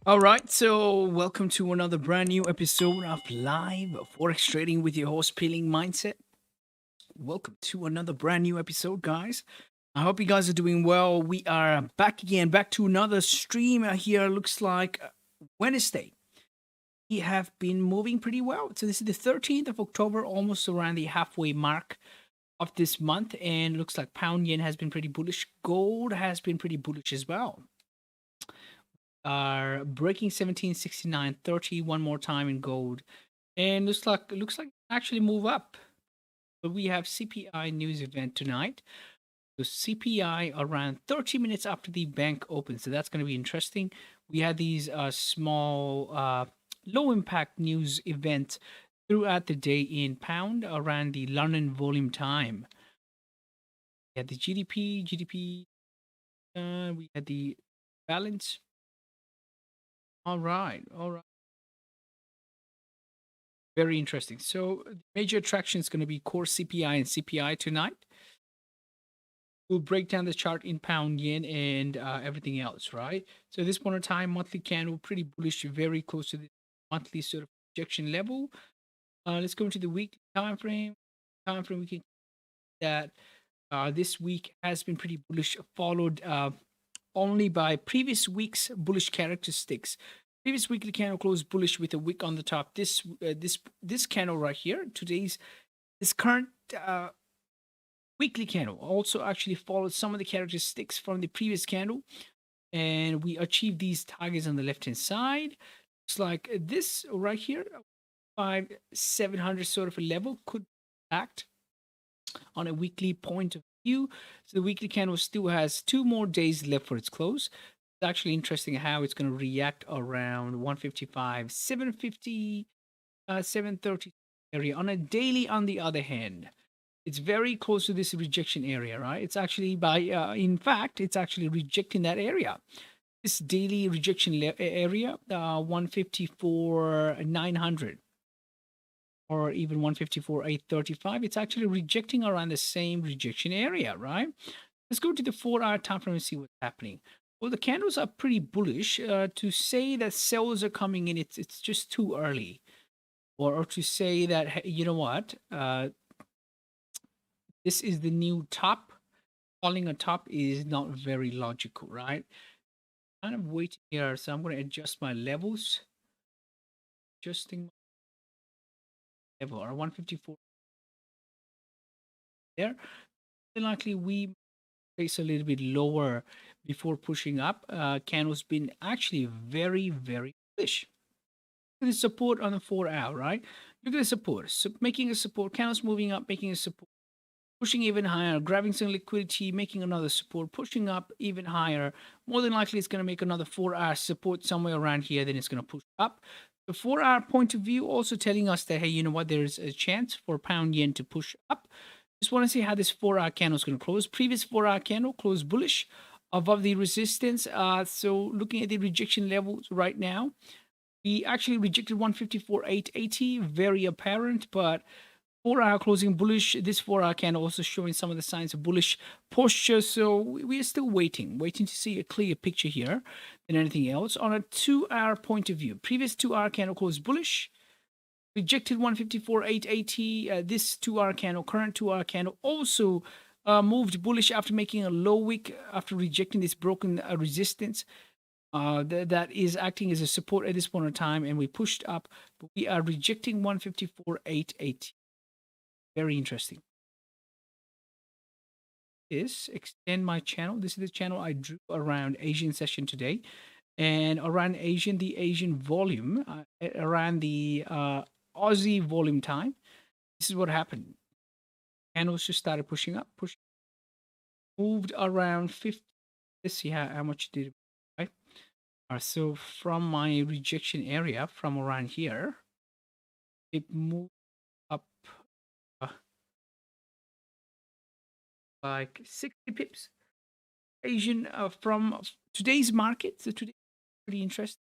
All right, so welcome to another brand new episode of Live Forex Trading with your host, Peeling Mindset. Welcome to another brand new episode, guys. I hope you guys are doing well. We are back again, back to another stream here. Looks like Wednesday. We have been moving pretty well. So this is the 13th of October, almost around the halfway mark of this month, and looks like pound yen has been pretty bullish. Gold has been pretty bullish as well. Are breaking 1769.30 one more time in gold, and looks like actually move up. But we have CPI news event tonight. So CPI around 30 minutes after the bank opens, so that's going to be interesting. We had these small low impact news event throughout the day in pound around the London volume time. We had the GDP, we had the balance. All right. Very interesting. So the major attraction is going to be core CPI and CPI tonight. We'll break down the chart in pound yen and everything else, right? So at this point in time, monthly candle pretty bullish, very close to the monthly sort of projection level. Let's go into the weekly time frame. We can see that this week has been pretty bullish, followed only by previous week's bullish characteristics. Previous weekly candle closed bullish with a wick on the top. This candle right here, this current weekly candle also actually followed some of the characteristics from the previous candle, and we achieved these targets on the left hand side. It's like this right here, 5,700 sort of a level could act on a weekly point of view. So the weekly candle still has 2 more days left for its close. It's actually interesting how it's going to react around 155, 750, 730 area. On a daily, on the other hand, it's very close to this rejection area, right? It's actually in fact, it's actually rejecting that area. This daily rejection area, 154, 900 or even 154, 835, it's actually rejecting around the same rejection area, right? Let's go to the 4-hour time frame and see what's happening. Well, the candles are pretty bullish. To say that sales are coming in, it's just too early. Or to say that, hey, you know what, this is the new top. Calling a top is not very logical, right? Kind of waiting here, so I'm going to adjust my levels. Adjusting my level, or 154 there. Then likely we place a little bit lower before pushing up. Candle's been actually very, very bullish. The support on the 4-hour, right? Look at the support. So making a support, candles moving up, making a support, pushing even higher, grabbing some liquidity, making another support, pushing up even higher. More than likely, it's going to make another 4-hour support somewhere around here. Then it's going to push up. The 4-hour point of view also telling us that, hey, you know what? There is a chance for pound yen to push up. Just want to see how this 4-hour candle is going to close. Previous 4-hour candle closed bullish above the resistance. So looking at the rejection levels right now, we actually rejected 154.880, very apparent, but 4-hour closing bullish. This 4-hour candle also showing some of the signs of bullish posture. So we are still waiting to see a clear picture here than anything else. On a 2-hour point of view, previous 2-hour candle closed bullish, rejected 154.880. This 2-hour candle, current 2-hour candle, also moved bullish after making a low wick, after rejecting this broken resistance. That is acting as a support at this point in time, and we pushed up, but we are rejecting 154.880. Very interesting. Extend my channel. This is the channel I drew around Asian session today, and around the Asian volume, around the Aussie volume time. This is what happened. Candles just started pushing up, moved around 50. Let's see how much it did. Right. So from my rejection area, from around here, it moved up like 60 pips. Asian from today's market. So today, pretty interesting.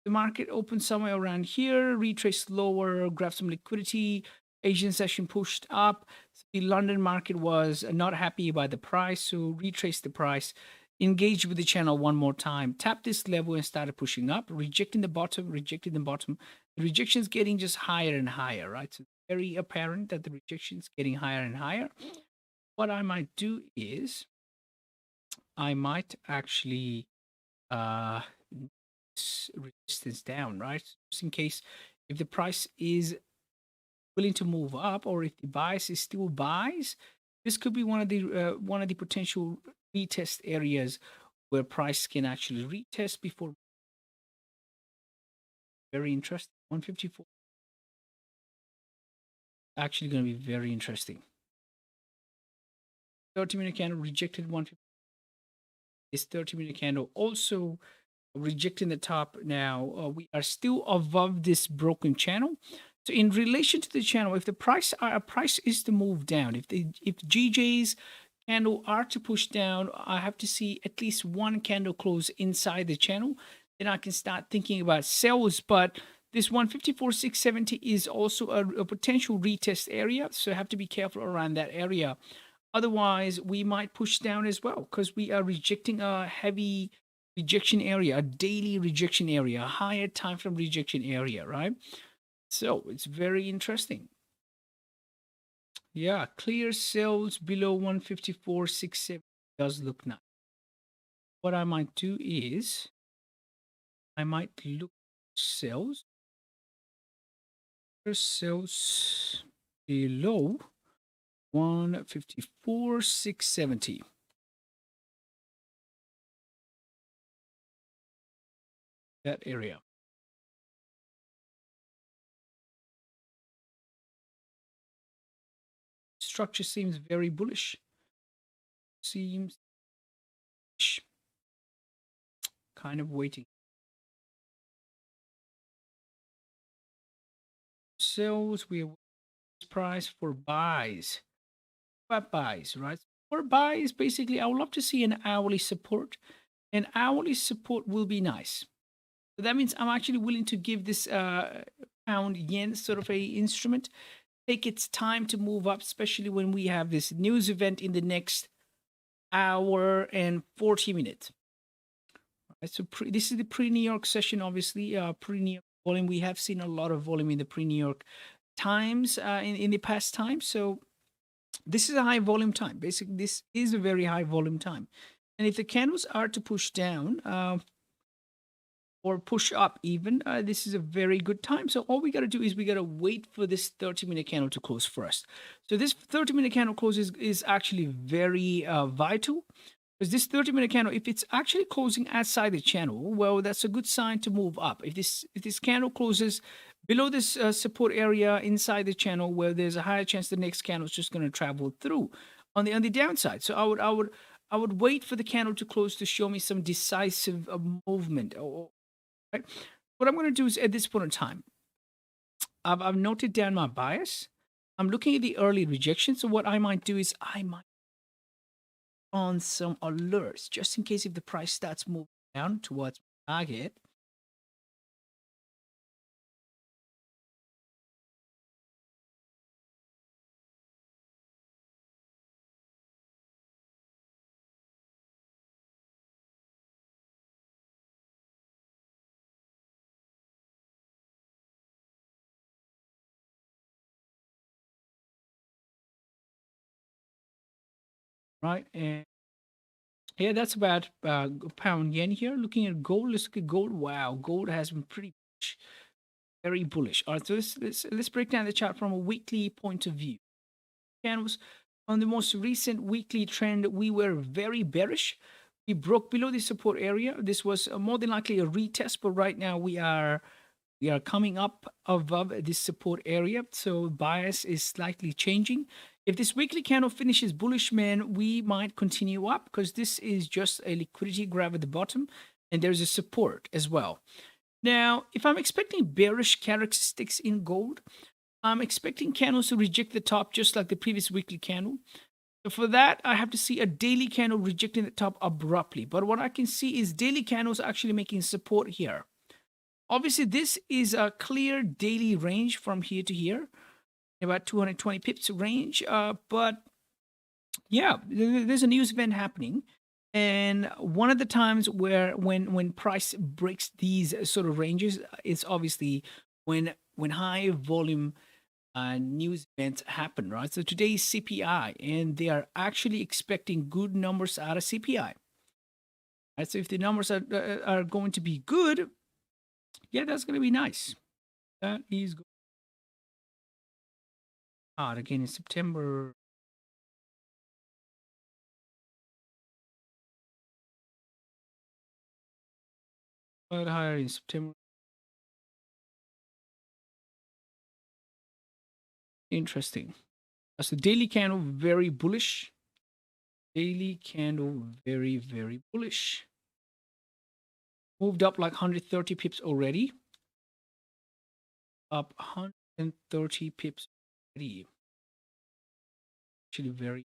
The market opened somewhere around here, retraced lower, grabbed some liquidity. Asian session pushed up. So the London market was not happy by the price, so retraced the price. engage with the channel one more time, tap this level and started pushing up, rejecting the bottom, rejecting the bottom. The rejection is getting just higher and higher, right? So very apparent that the rejection is getting higher and higher. What I might do is I might actually resistance down, right? Just in case if the price is willing to move up, or if the bias is still buys, this could be one of the potential retest areas where price can actually retest before. Very interesting. 154 actually going to be very interesting. 30-minute candle rejected 150. This 30-minute candle also rejecting the top. Now we are still above this broken channel. So in relation to the channel, if the price is to move down, if GJ's candle are to push down, I have to see at least one candle close inside the channel, then I can start thinking about sells. But this 154.670 is also a potential retest area, so I have to be careful around that area. Otherwise, we might push down as well, because we are rejecting a heavy rejection area, a daily rejection area, a higher time frame rejection area, right? So it's very interesting. Yeah, clear sells below 154.67 does look nice. What I might do is I might look sells below 154.670. That area. Structure seems very bullish. Seems kind of waiting. Sells, we have price for buys. What buys, right? For buys, basically, I would love to see an hourly support. An hourly support will be nice. So that means I'm actually willing to give this pound yen sort of a instrument take its time to move up, especially when we have this news event in the next hour and 40 minutes. Right, so this is the pre-New York session, obviously. Pre-New York volume, we have seen a lot of volume in the pre-New York times in the past time. So this is a high volume time. Basically, this is a very high volume time. And if the candles are to push down or push up even, this is a very good time. So all we got to do is we got to wait for this 30-minute candle to close first. So this 30-minute candle close is actually very vital, because this 30-minute candle, if it's actually closing outside the channel, well, that's a good sign to move up. If this candle closes below this support area inside the channel, where there's a higher chance the next candle is just going to travel through on the downside. So I would wait for the candle to close to show me some decisive movement. Right? What I'm going to do is at this point in time, I've noted down my bias. I'm looking at the early rejection. So what I might do is I might on some alerts just in case if the price starts moving down towards my target. Right, and yeah, that's about pound yen here. Looking at gold, let's look at gold. Wow, gold has been pretty bullish, very bullish. All right, so let's break down the chart from a weekly point of view. Candles on the most recent weekly trend, we were very bearish. We broke below the support area. This was more than likely a retest, but right now we are coming up above this support area. So bias is slightly changing. If this weekly candle finishes bullish, man, we might continue up, because this is just a liquidity grab at the bottom, and there's a support as well. Now, if I'm expecting bearish characteristics in gold, I'm expecting candles to reject the top just like the previous weekly candle. So for that, I have to see a daily candle rejecting the top abruptly. But what I can see is daily candles actually making support here. Obviously, this is a clear daily range from here to here, about 220 pips range. But yeah, there's a news event happening. And one of the times where when price breaks these sort of ranges, it's obviously when high volume news events happen, right? So today is CPI, and they are actually expecting good numbers out of CPI. Right? So if the numbers are going to be good, yeah, that's going to be nice. That is good. Again in September. But higher in September. Interesting. So daily candle very bullish. Daily candle very, very bullish. Moved up like 130 pips already. Up 130 pips already. Actually very.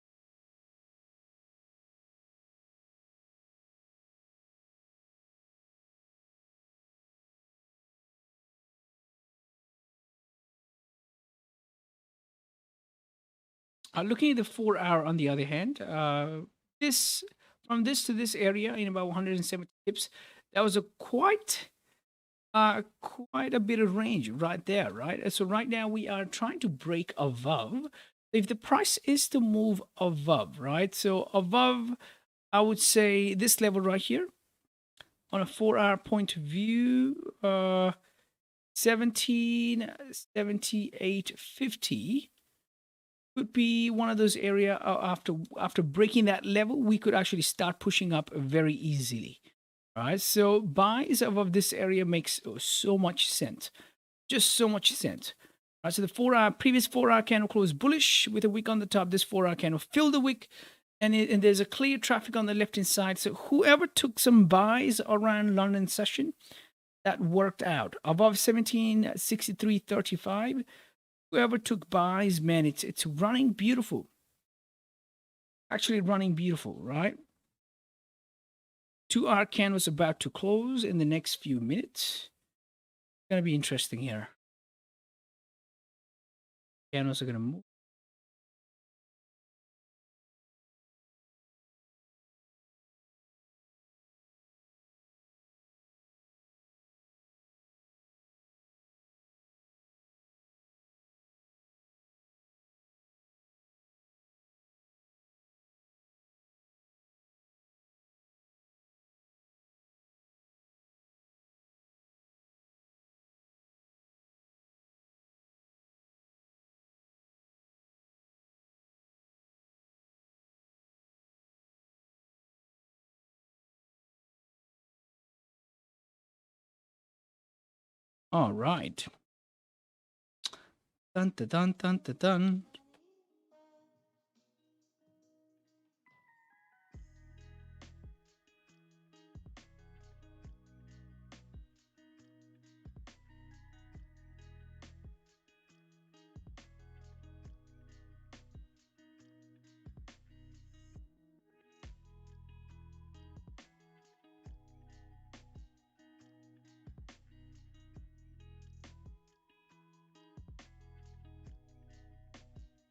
Looking at the 4 hour on the other hand, this from this to this area in about 170 pips, that was a quite a bit of range right there, right? So right now we are trying to break above. If the price is to move above, right? So above, I would say this level right here on a 4 hour point of view, 1778.50 could be one of those area after breaking that level, we could actually start pushing up very easily. All right, so buys above this area makes so much sense, just so much sense. All right, so the previous 4 hour candle closed bullish with a wick on the top. This 4 hour candle filled the wick, and there's a clear traffic on the left hand side. So whoever took some buys around London session, that worked out above 1763.35. Whoever took buys, man, it's running beautiful. Actually running beautiful, right? 2 hour candle's about to close in the next few minutes. It's gonna be interesting here. Candles are gonna move. All right. Dun dun dun dun dun dun.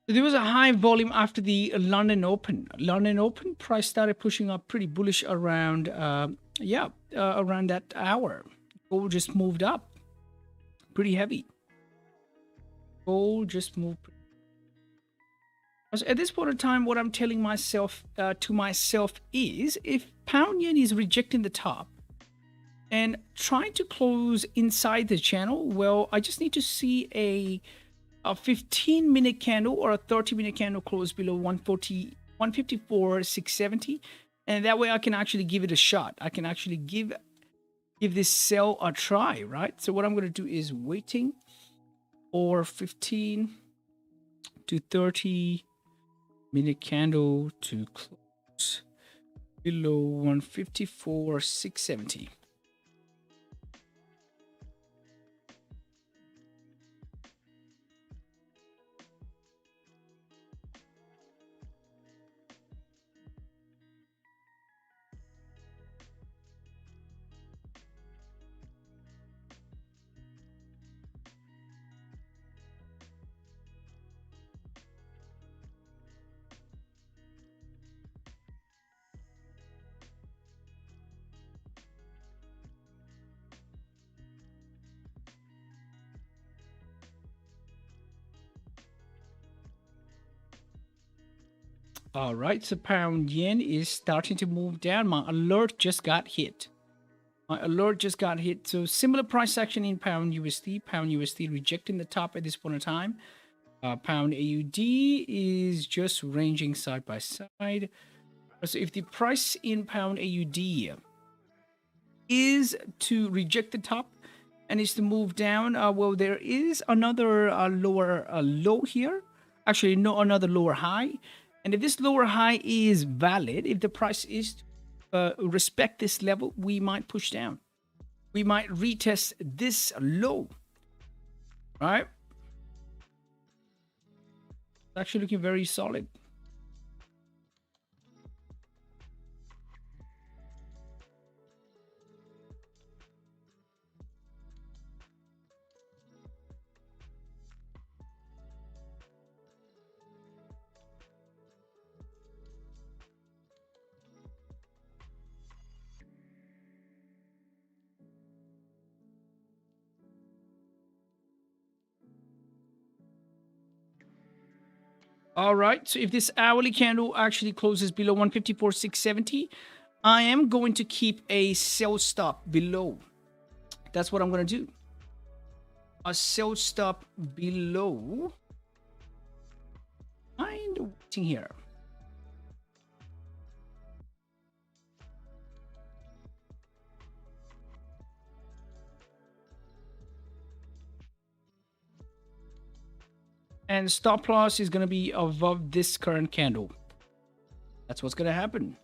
There was a high volume after the London Open. London Open price started pushing up pretty bullish around, around that hour. Gold just moved up pretty heavy. Gold just moved. At this point in time, what I'm telling myself to myself is, if pound yen is rejecting the top and trying to close inside the channel, well, I just need to see a 15-minute candle or a 30-minute candle close below 154, 670, and that way I can actually give it a shot. I can actually give this sell a try, right? So what I'm going to do is waiting for 15 to 30-minute candle to close below 154, 670. All right, so pound yen is starting to move down. My alert just got hit. So similar price action in pound USD. Pound USD rejecting the top at this point in time. Pound AUD is just ranging side by side. So if the price in pound AUD is to reject the top and is to move down, well, there is another lower low here. Actually, no, another lower high. And if this lower high is valid, if the price is to respect this level, we might push down. We might retest this low, right? It's actually looking very solid. All right, so if this hourly candle actually closes below 154.670, I am going to keep a sell stop below. That's what I'm going to do. A sell stop below. Kind of waiting here. And stop loss is going to be above this current candle. That's what's going to happen.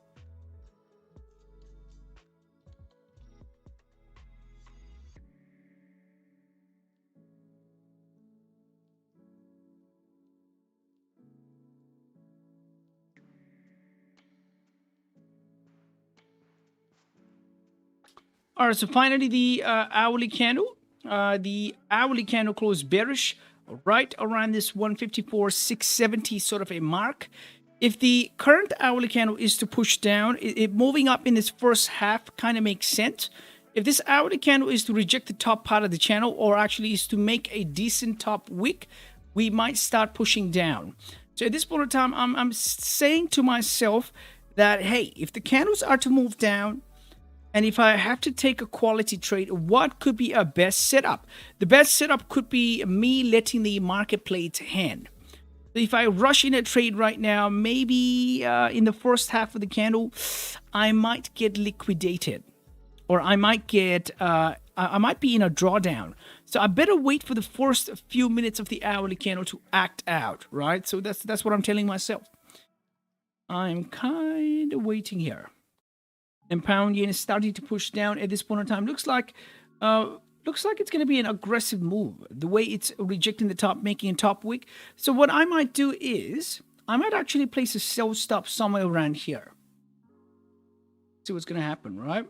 All right, so finally the hourly candle. The hourly candle closed bearish right around this 154.670 sort of a mark. If the current hourly candle is to push down, it moving up in this first half kind of makes sense. If this hourly candle is to reject the top part of the channel, or actually is to make a decent top wick, we might start pushing down. So at this point in time, I'm saying to myself that, hey, if the candles are to move down, and if I have to take a quality trade, what could be a best setup? The best setup could be me letting the market play its hand. So if I rush in a trade right now, maybe in the first half of the candle, I might get liquidated, or I might get I might be in a drawdown. So I better wait for the first few minutes of the hourly candle to act out, right? So that's what I'm telling myself. I'm kind of waiting here. And pound yen is starting to push down at this point in time. Looks like it's going to be an aggressive move. The way it's rejecting the top, making a top wick. So what I might do is I might actually place a sell stop somewhere around here. See what's going to happen, right?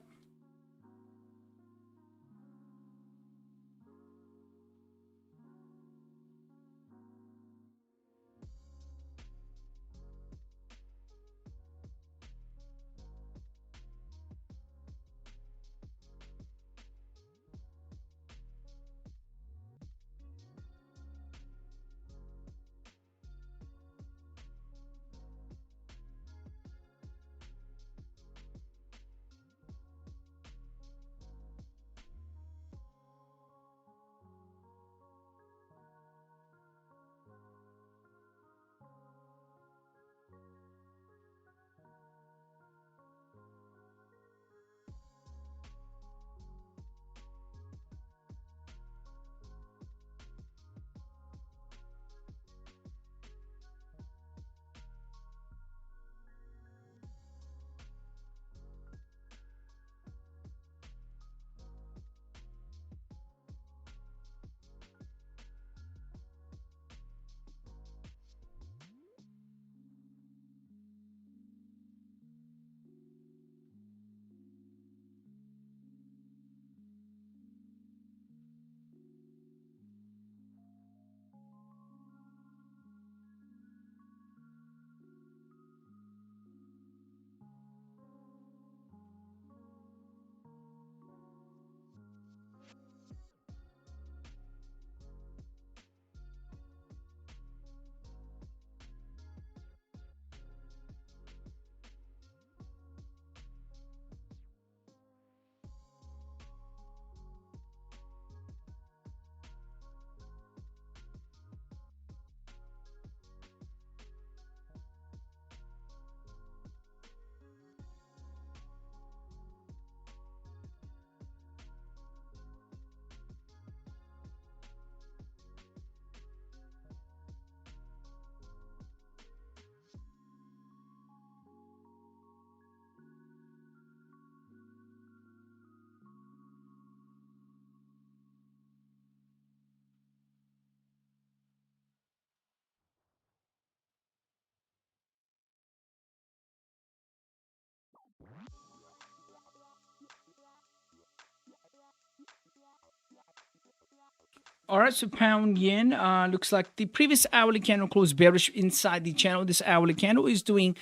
All right, so pound yen looks like the previous hourly candle closed bearish inside the channel. This hourly candle is doing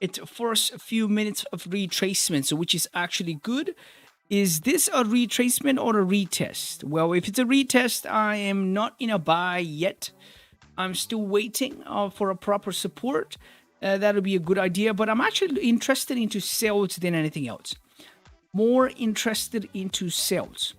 its first few minutes of retracement, so which is actually good. Is this a retracement or a retest? Well, if it's a retest, I am not in a buy yet. I'm still waiting for a proper support. That'll be a good idea, but I'm actually interested into sales than anything else. More interested into sales.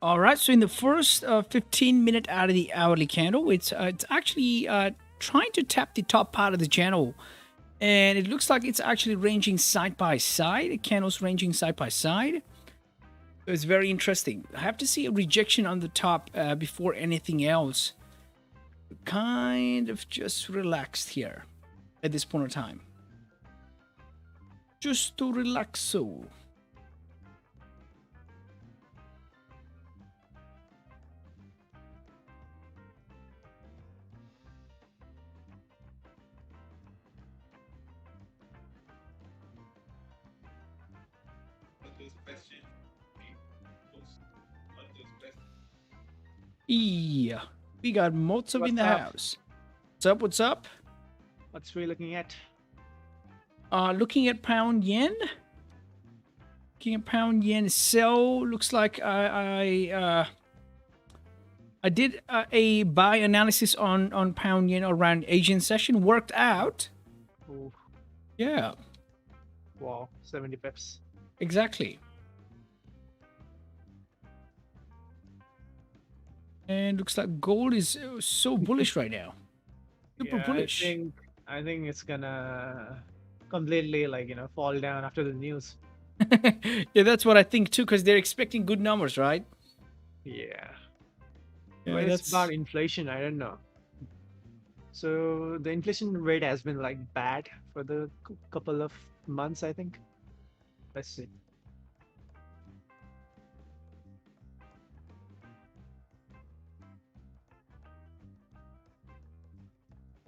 All right, so in the first 15 minute out of the hourly candle, it's actually trying to tap the top part of the channel, and it looks like it's actually ranging side by side. The candles ranging side by side. It's very interesting. I have to see a rejection on the top before anything else. Kind of just relaxed here at this point in time. Just to relax so. Yeah, we got Mozov in the house. What's up? What's up? What's we looking at? Looking at pound yen. Looking at pound yen sell. Looks like I did a buy analysis on pound yen around Asian session. Worked out. Ooh. Yeah. Wow, 70 pips. Exactly. And looks like gold is so bullish right now. Super bullish. I think it's gonna completely fall down after the news. Yeah, that's what I think too, because they're expecting good numbers, right? Yeah. Yeah, it's about inflation. I don't know. So the inflation rate has been bad for the couple of months, I think. Let's see.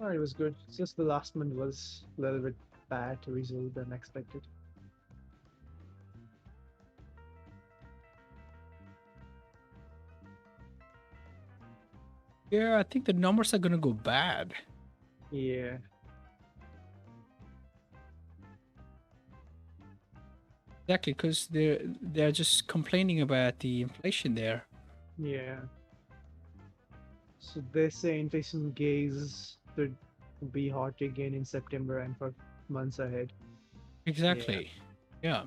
Oh, it was good. It's just the last month was a little bit bad result than expected. Yeah, I think the numbers are gonna go bad. Yeah. Exactly, because they're just complaining about the inflation there. Yeah. So they say inflation gaze could be hot again in September and for months ahead. Exactly. Yeah.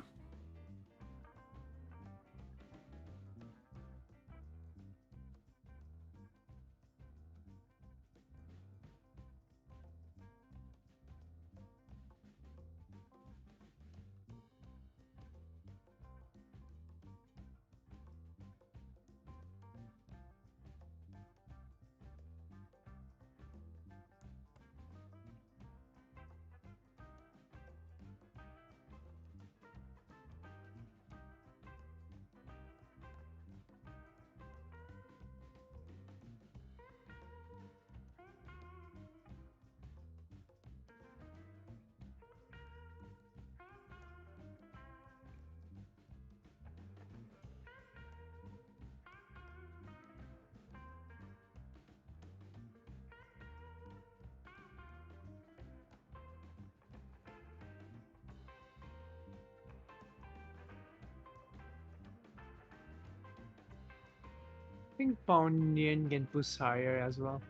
I think pound yen can push higher as well.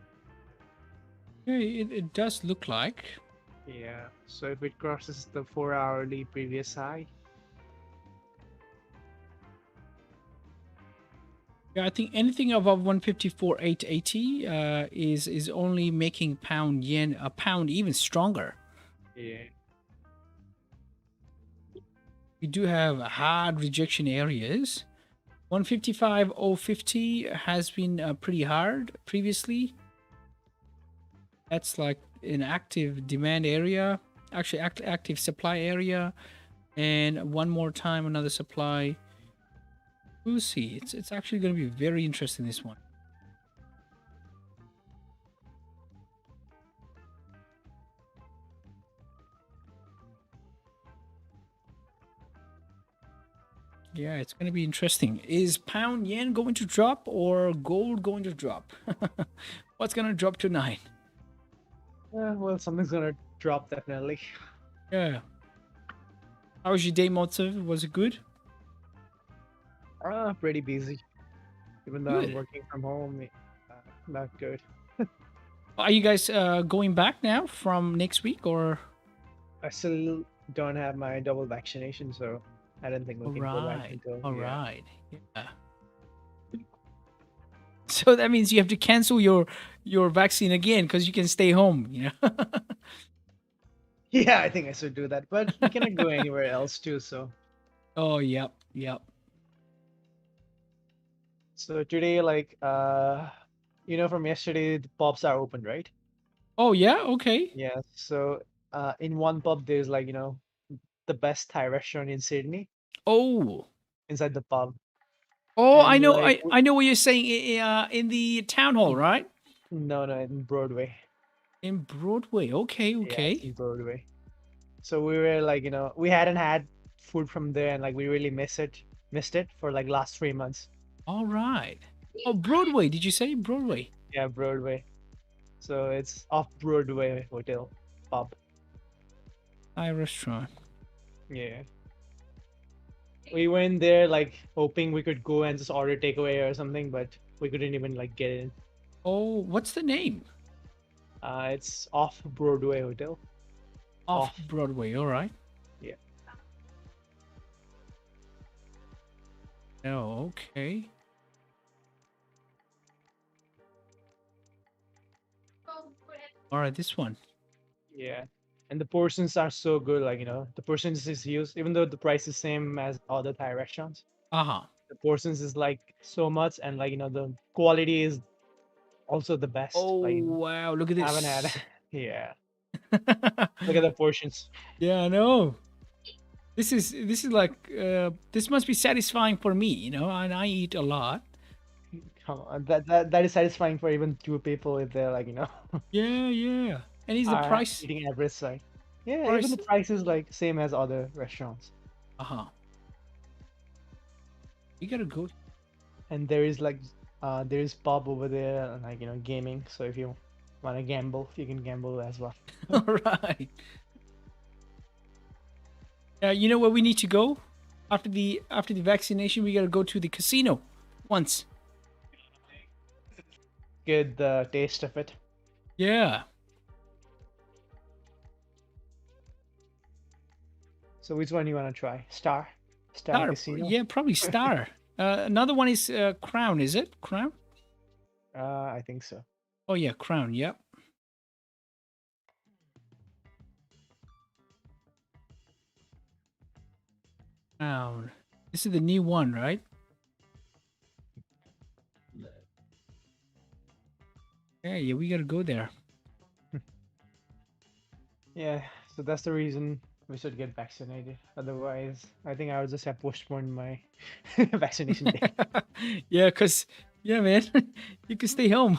Yeah, it does look like. Yeah. So if it crosses the 4-hourly previous high. Yeah, I think anything above 154,880 is only making pound yen a pound even stronger. Yeah. We do have hard rejection areas. 155,050 has been pretty hard previously. That's like an active demand area, actually active supply area, and one more time another supply. We'll see. It's actually going to be very interesting, this one. Yeah, it's going to be interesting. Is pound yen going to drop or gold going to drop? What's going to drop tonight? Well, something's gonna drop definitely. Yeah. How was your day, Mozov? Was it good? Pretty busy. Even though I'm working from home, not good. Are you guys going back now from next week, or? I still don't have my double vaccination, so I don't think we can go back until. All right. Yeah. So that means you have to cancel your vaccine again because you can stay home, you know. Yeah, I think I should do that. But we cannot go anywhere else too. Oh, yep, yep. So today, like, from yesterday, the pubs are open, right? Oh, yeah, okay. Yeah. So in one pub, there's like, the best Thai restaurant in Sydney Oh, inside the pub. oh, I And know, like, I know what you're saying. In the town hall, right? no, no, in Broadway. In Broadway. Okay, Yeah, it's okay. in Broadway. So we were like, we hadn't had food from there and like we really missed it for like last 3 months. All right. Oh, Broadway. Did you say Broadway? Yeah, Broadway. So it's off Broadway Hotel pub. Thai restaurant. Yeah. We went there like hoping we could go and just order takeaway or something, but we couldn't even like get in. Oh, what's the name? It's off Broadway Hotel. Off Off. Broadway. All right. Yeah. Oh, okay. All right, this one. Yeah. And the portions are so good, like, the portions is used, even though the price is same as other Thai restaurants. Uh-huh. The portions is like so much, and like, the quality is also the best. Oh, Like, wow. Look at I haven't had, this. yeah. Look at the portions. Yeah, I know. This is like this must be satisfying for me, you know, and I eat a lot. Come on, that is satisfying for even two people if they're like, Yeah, yeah. And is the are price eating average side. Yeah, even price the price is like same as other restaurants. uh-huh. You gotta go. And there is like there is pub over there and like gaming. So if you want to gamble, you can gamble as well. All right. You know where we need to go? After the vaccination, we gotta go to the casino once. Get the taste of it. Yeah. So which one you want to try? Star Star. Casino. Yeah, probably Star. Another one is Crown, is it? Crown? I think so. Oh yeah, Crown. Yep. Crown. This is the new one, right? Yeah, yeah, we gotta go there. Yeah, so that's the reason we should get vaccinated. Otherwise, I think I would just have postponed my vaccination date. Yeah, cause yeah, man, you can stay home.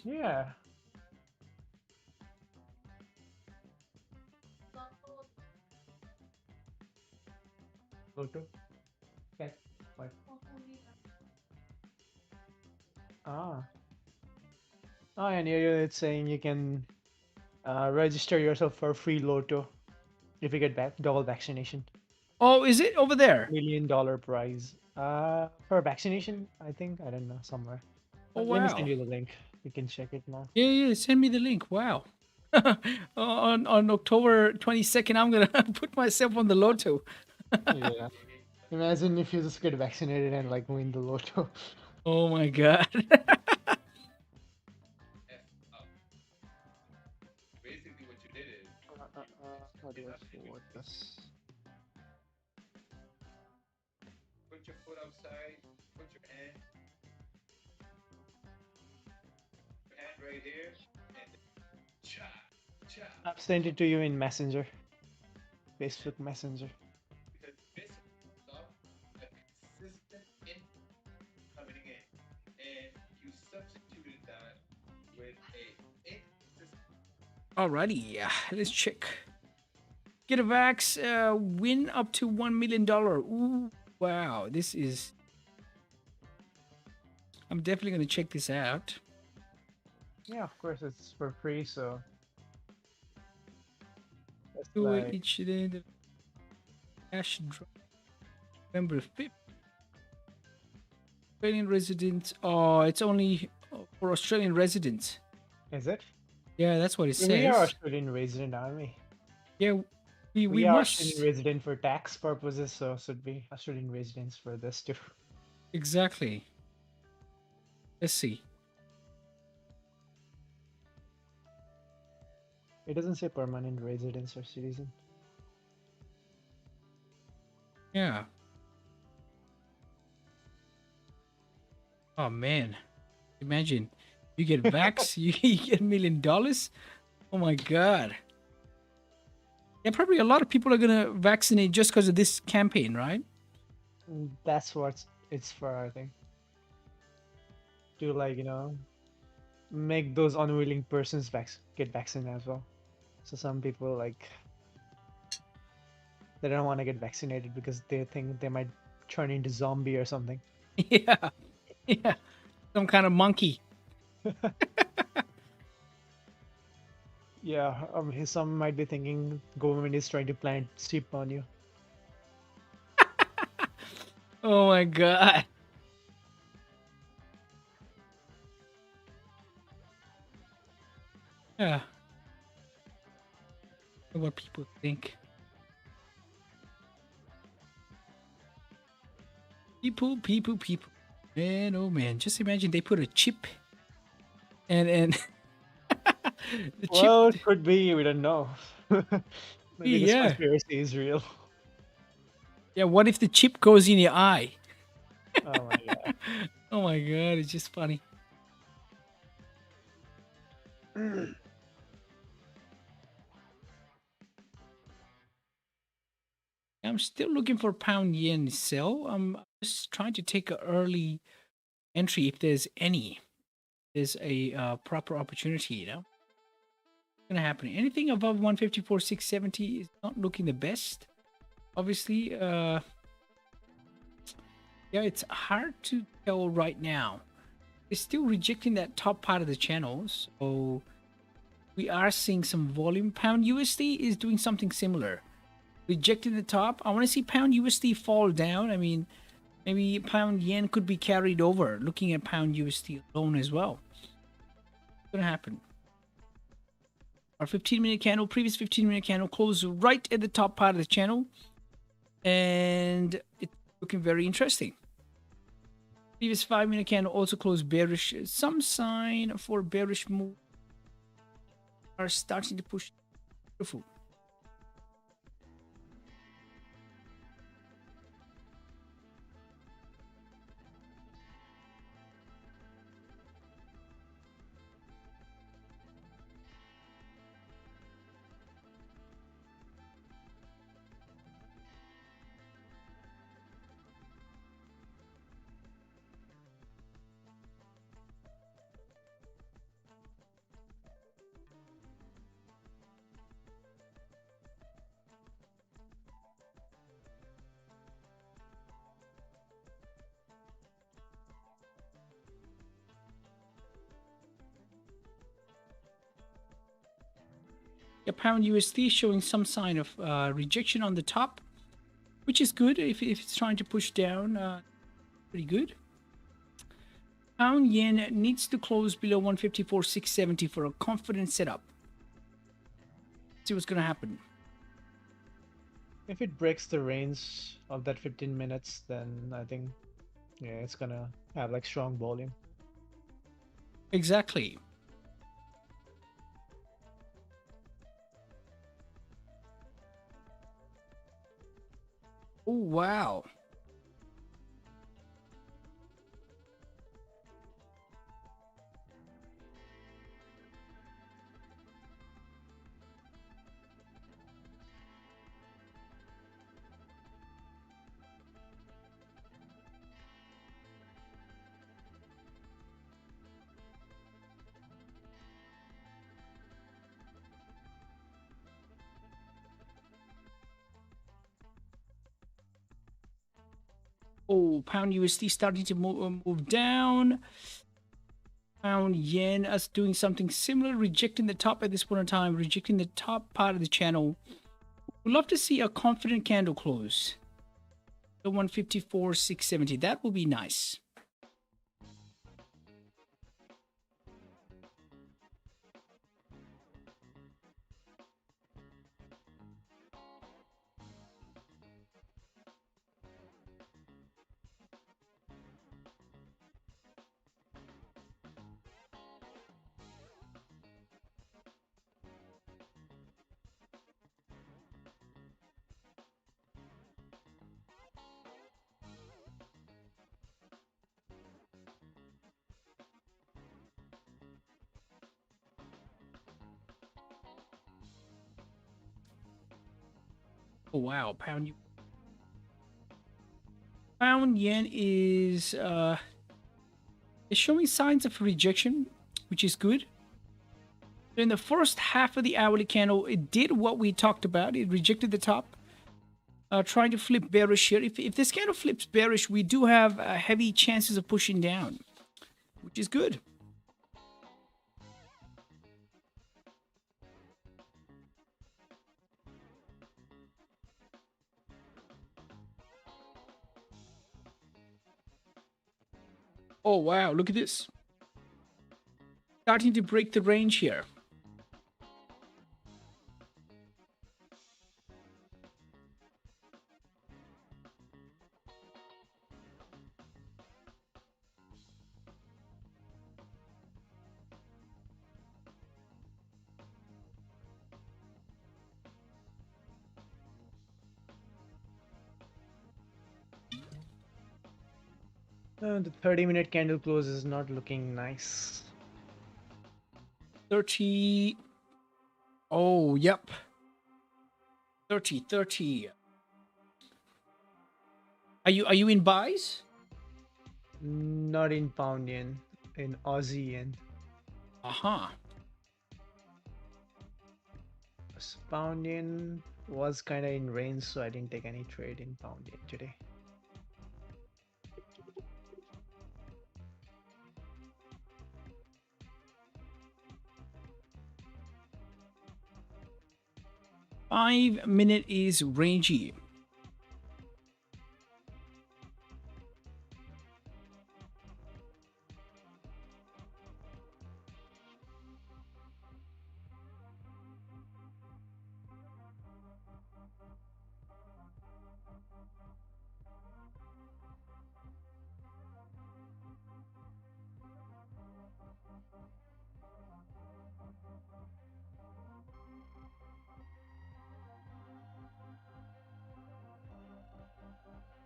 Yeah. Photo. Okay. What? Ah. Oh, and here it's saying you can register yourself for free lotto if you get back double vaccination. Oh, is it over there? $1 million prize. For vaccination, I think. I don't know, somewhere. Oh Let me send wow. you the link. You can check it now. Yeah, yeah. Send me the link. Wow. On October 22nd, I'm gonna put myself on the lotto. Yeah. Imagine if you just get vaccinated and like win the lotto. Oh my god. Basically, what you did is How do I forward this? put your foot outside, put your hand right here, and cha, cha. I've sent it to you in Messenger. Facebook Messenger. Because this stop a consistent income coming in, and you substituted that with a inconsistent. Alrighty, let's check. Get a vax, win up to $1 million. Ooh, wow, this is. I'm definitely gonna check this out. Yeah, of course it's for free, so that's Do it like each day. The cash drop November 5th. Australian residents. Oh, it's only for Australian residents. is it? Yeah, that's what it We says. are Australian resident, aren't we? Yeah, we We are must. Australian resident for tax purposes, so should be Australian residents for this too. Exactly. Let's see. It doesn't say permanent residence or citizen. Yeah. Oh man. Imagine you get vax, you get $1 million. Oh my god. Yeah, probably a lot of people are gonna vaccinate just because of this campaign, right? That's what it's for, I think. To like, make those unwilling persons get vaccinated as well. So some people like they don't want to get vaccinated because they think they might turn into zombie or something. Yeah. Yeah. Some kind of monkey. Yeah, some might be thinking government is trying to plant chip on you. Oh my god. Yeah. What people think. People. Man, oh man. Just imagine they put a chip and the chip. Well, it could be. We don't know. Maybe this Yeah. conspiracy is real. Yeah. What if the chip goes in your eye? Oh my god. Oh my god. It's just funny. I'm still looking for pound yen sell. I'm just trying to take an early entry if there's any. There's a proper opportunity, Gonna happen. Anything above 154,670 is not looking the best. Obviously, yeah, it's hard to tell right now. It's still rejecting that top part of the channel, so we are seeing some volume. Pound USD is doing something similar, rejecting the top. I want to see pound USD fall down. I mean, maybe pound yen could be carried over. Looking at pound USD alone as well. What's gonna happen? Our 15-minute candle, previous 15-minute candle, closed right at the top part of the channel, and it's looking very interesting. Previous 5-minute candle also closed bearish. Some sign for bearish move are starting to push. Beautiful. Yeah, pound USD showing some sign of rejection on the top, which is good if it's trying to push down. Pretty good. Pound yen needs to close below 154,670 for a confident setup. See what's gonna happen. If it breaks the range of that 15 minutes, then I think yeah, it's gonna have like strong volume. Exactly. Oh wow. Oh, pound USD starting to move down. Pound yen us doing something similar, rejecting the top at this point in time, rejecting the top part of the channel. We'd love to see a confident candle close. The 154,670. That will be nice. Oh wow, pound yen is showing signs of rejection, which is good. In the first half of the hourly candle, it did what we talked about. It rejected the top, trying to flip bearish here. If this candle flips bearish, we do have heavy chances of pushing down, which is good. Oh wow, look at this. Starting to break the range here. The 30-minute candle close is not looking nice. 30. Oh, yep. 30. Are you in buys? Not in pound yen, in Aussie yen. Uh-huh. Pound yen was kind of in range, so I didn't take any trade in pound yen today. Five-minute is rangy.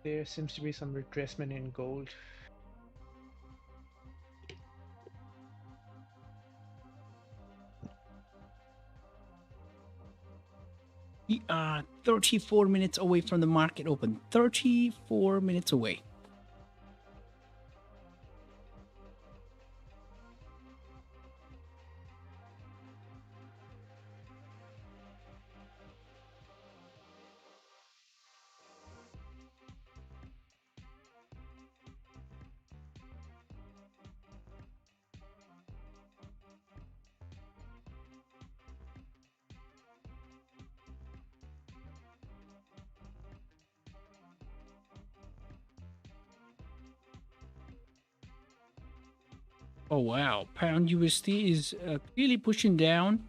There seems to be some retracement in gold. We are 34 minutes away from the market open. 34 minutes away. Oh wow, pound USD is clearly pushing down.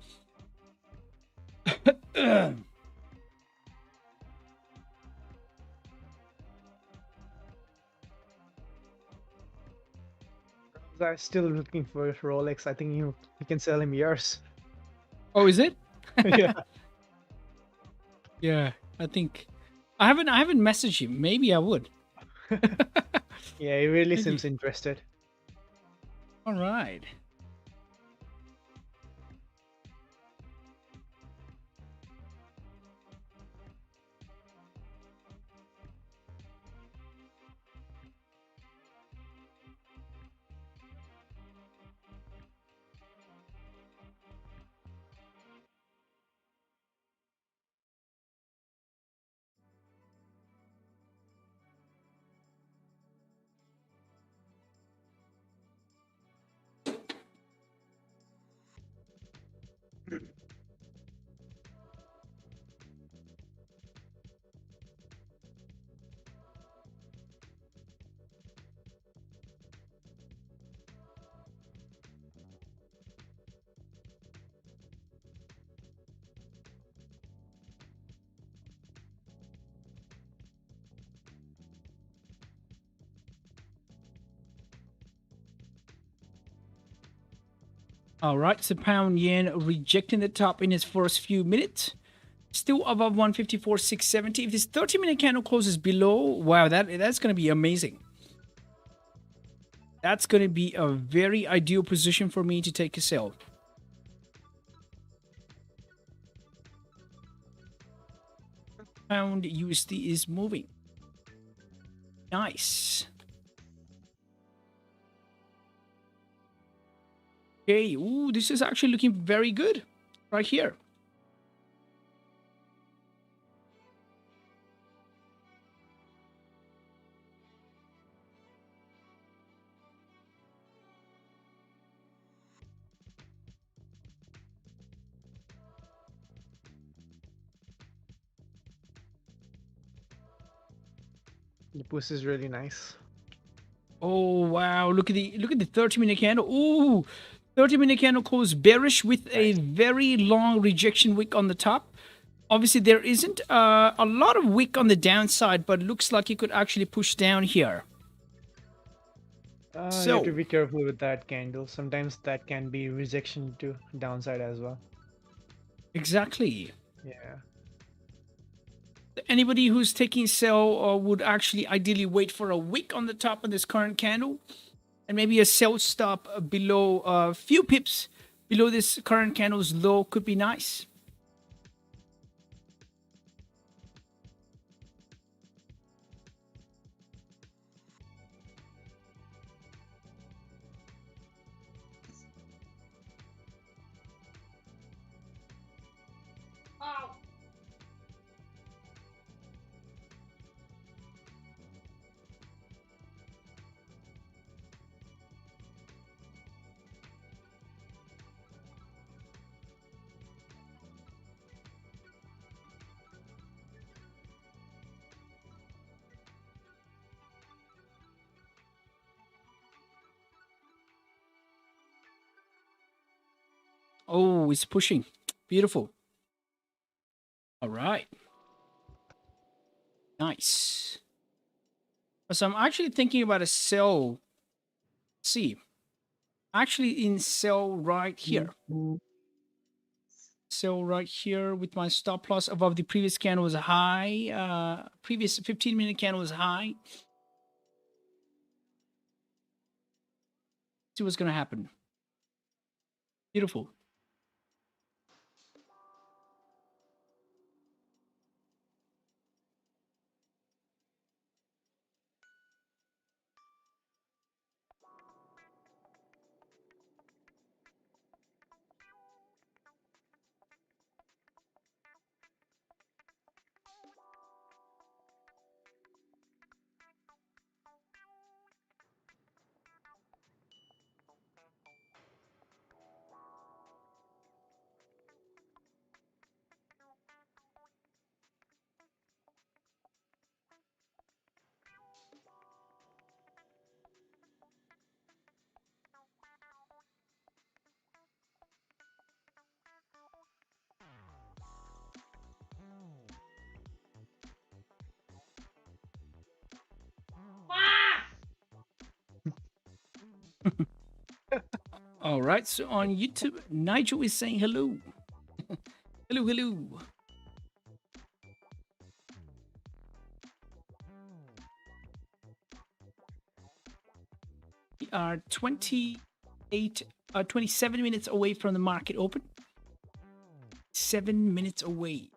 I'm still looking for Rolex. I think you can sell him yours. Oh, is it? Yeah. Yeah, I think I haven't messaged him. Maybe I would. Yeah, he really Maybe. seems interested. All right. All right, so pound yen rejecting the top in its first few minutes. Still above 154.670. If this 30-minute candle closes below, wow, that's going to be amazing. That's going to be a very ideal position for me to take a sell. Pound USD is moving. Nice. Okay, ooh, this is actually looking very good right here. The push is really nice. Oh wow, look at the 30-minute candle. Ooh, 30-minute candle closed bearish with a very long rejection wick on the top. Obviously, there isn't a lot of wick on the downside, but looks like it could actually push down here. You have So to be careful with that candle. Sometimes that can be rejection to downside as well. exactly. Yeah. Anybody who's taking sell would actually ideally wait for a wick on the top of this current candle, and maybe a sell stop below a few pips below this current candle's low could be nice. Oh, it's pushing. Beautiful. All right. Nice. So I'm actually thinking about a sell. See, actually in sell right here. Sell right here with my stop loss above the previous candle was high. Previous 15-minute candle was high. See what's going to happen. Beautiful. All right. So on YouTube, Nigel is saying hello. Hello, hello. We are 27 minutes away from the market open. 7 minutes away.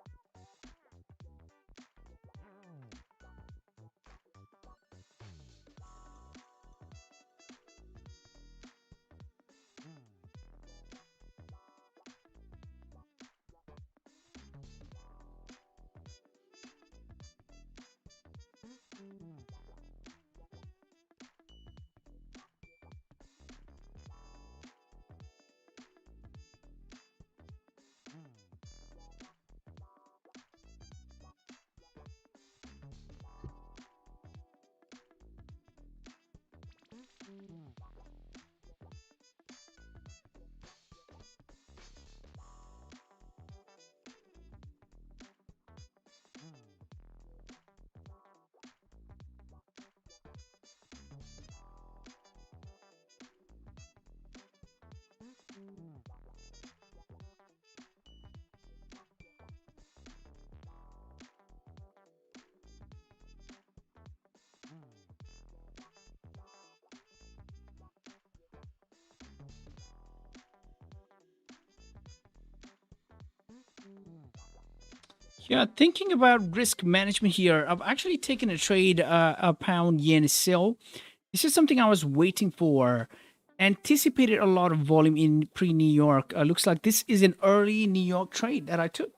Yeah, thinking about risk management here, I've actually taken a trade, a pound yen sell. This is something I was waiting for. Anticipated a lot of volume in pre-New York. Looks like this is an early New York trade that I took.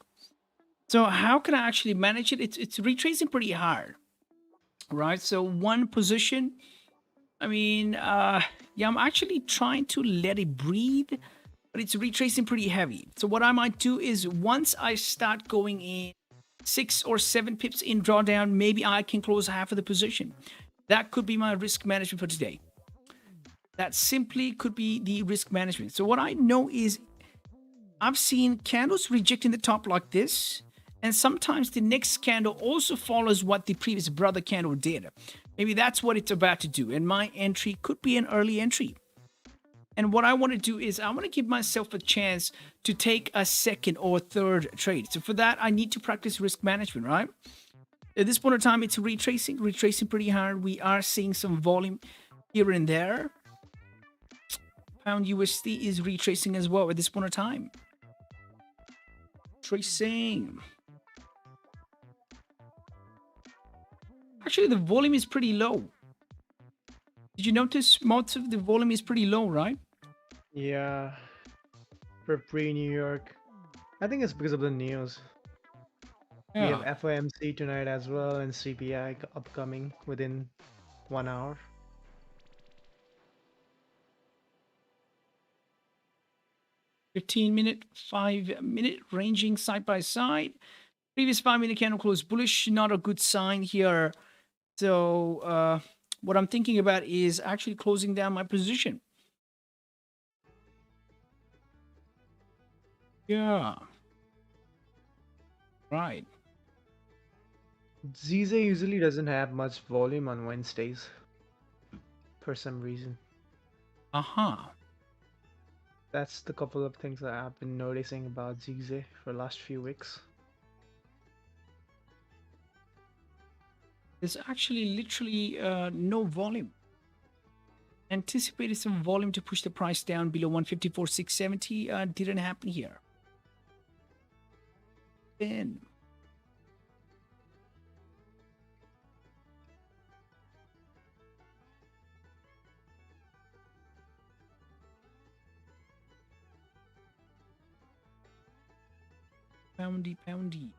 So how can I actually manage it? It's retracing pretty hard, right? So one position. I mean, yeah, I'm actually trying to let it breathe, but it's retracing pretty heavy. So what I might do is once I start going in 6 or 7 pips in drawdown, maybe I can close half of the position. That could be my risk management for today. That simply could be the risk management. So what I know is I've seen candles rejecting the top like this, and sometimes the next candle also follows what the previous brother candle did. Maybe that's what it's about to do, and my entry could be an early entry. And what I want to do is I want to give myself a chance to take a second or third trade. So for that, I need to practice risk management, right? At this point in time, it's retracing pretty hard. We are seeing some volume here and there. Pound USD is retracing as well at this point in time. Tracing. Actually, the volume is pretty low. Did you notice most of the volume is pretty low, right? Yeah. For pre-New York. I think it's because of the news. We have FOMC tonight as well and CPI upcoming within 1 hour. 15-minute, 5-minute ranging side by side. Previous 5-minute candle closed bullish, not a good sign here. So what I'm thinking about is actually closing down my position. Yeah. Right. ZZ usually doesn't have much volume on Wednesdays. For some reason. Uh-huh. That's the couple of things that I've been noticing about ZZ for the last few weeks. There's actually literally no volume. Anticipated some volume to push the price down below 154.670. Didn't happen here. Then poundy.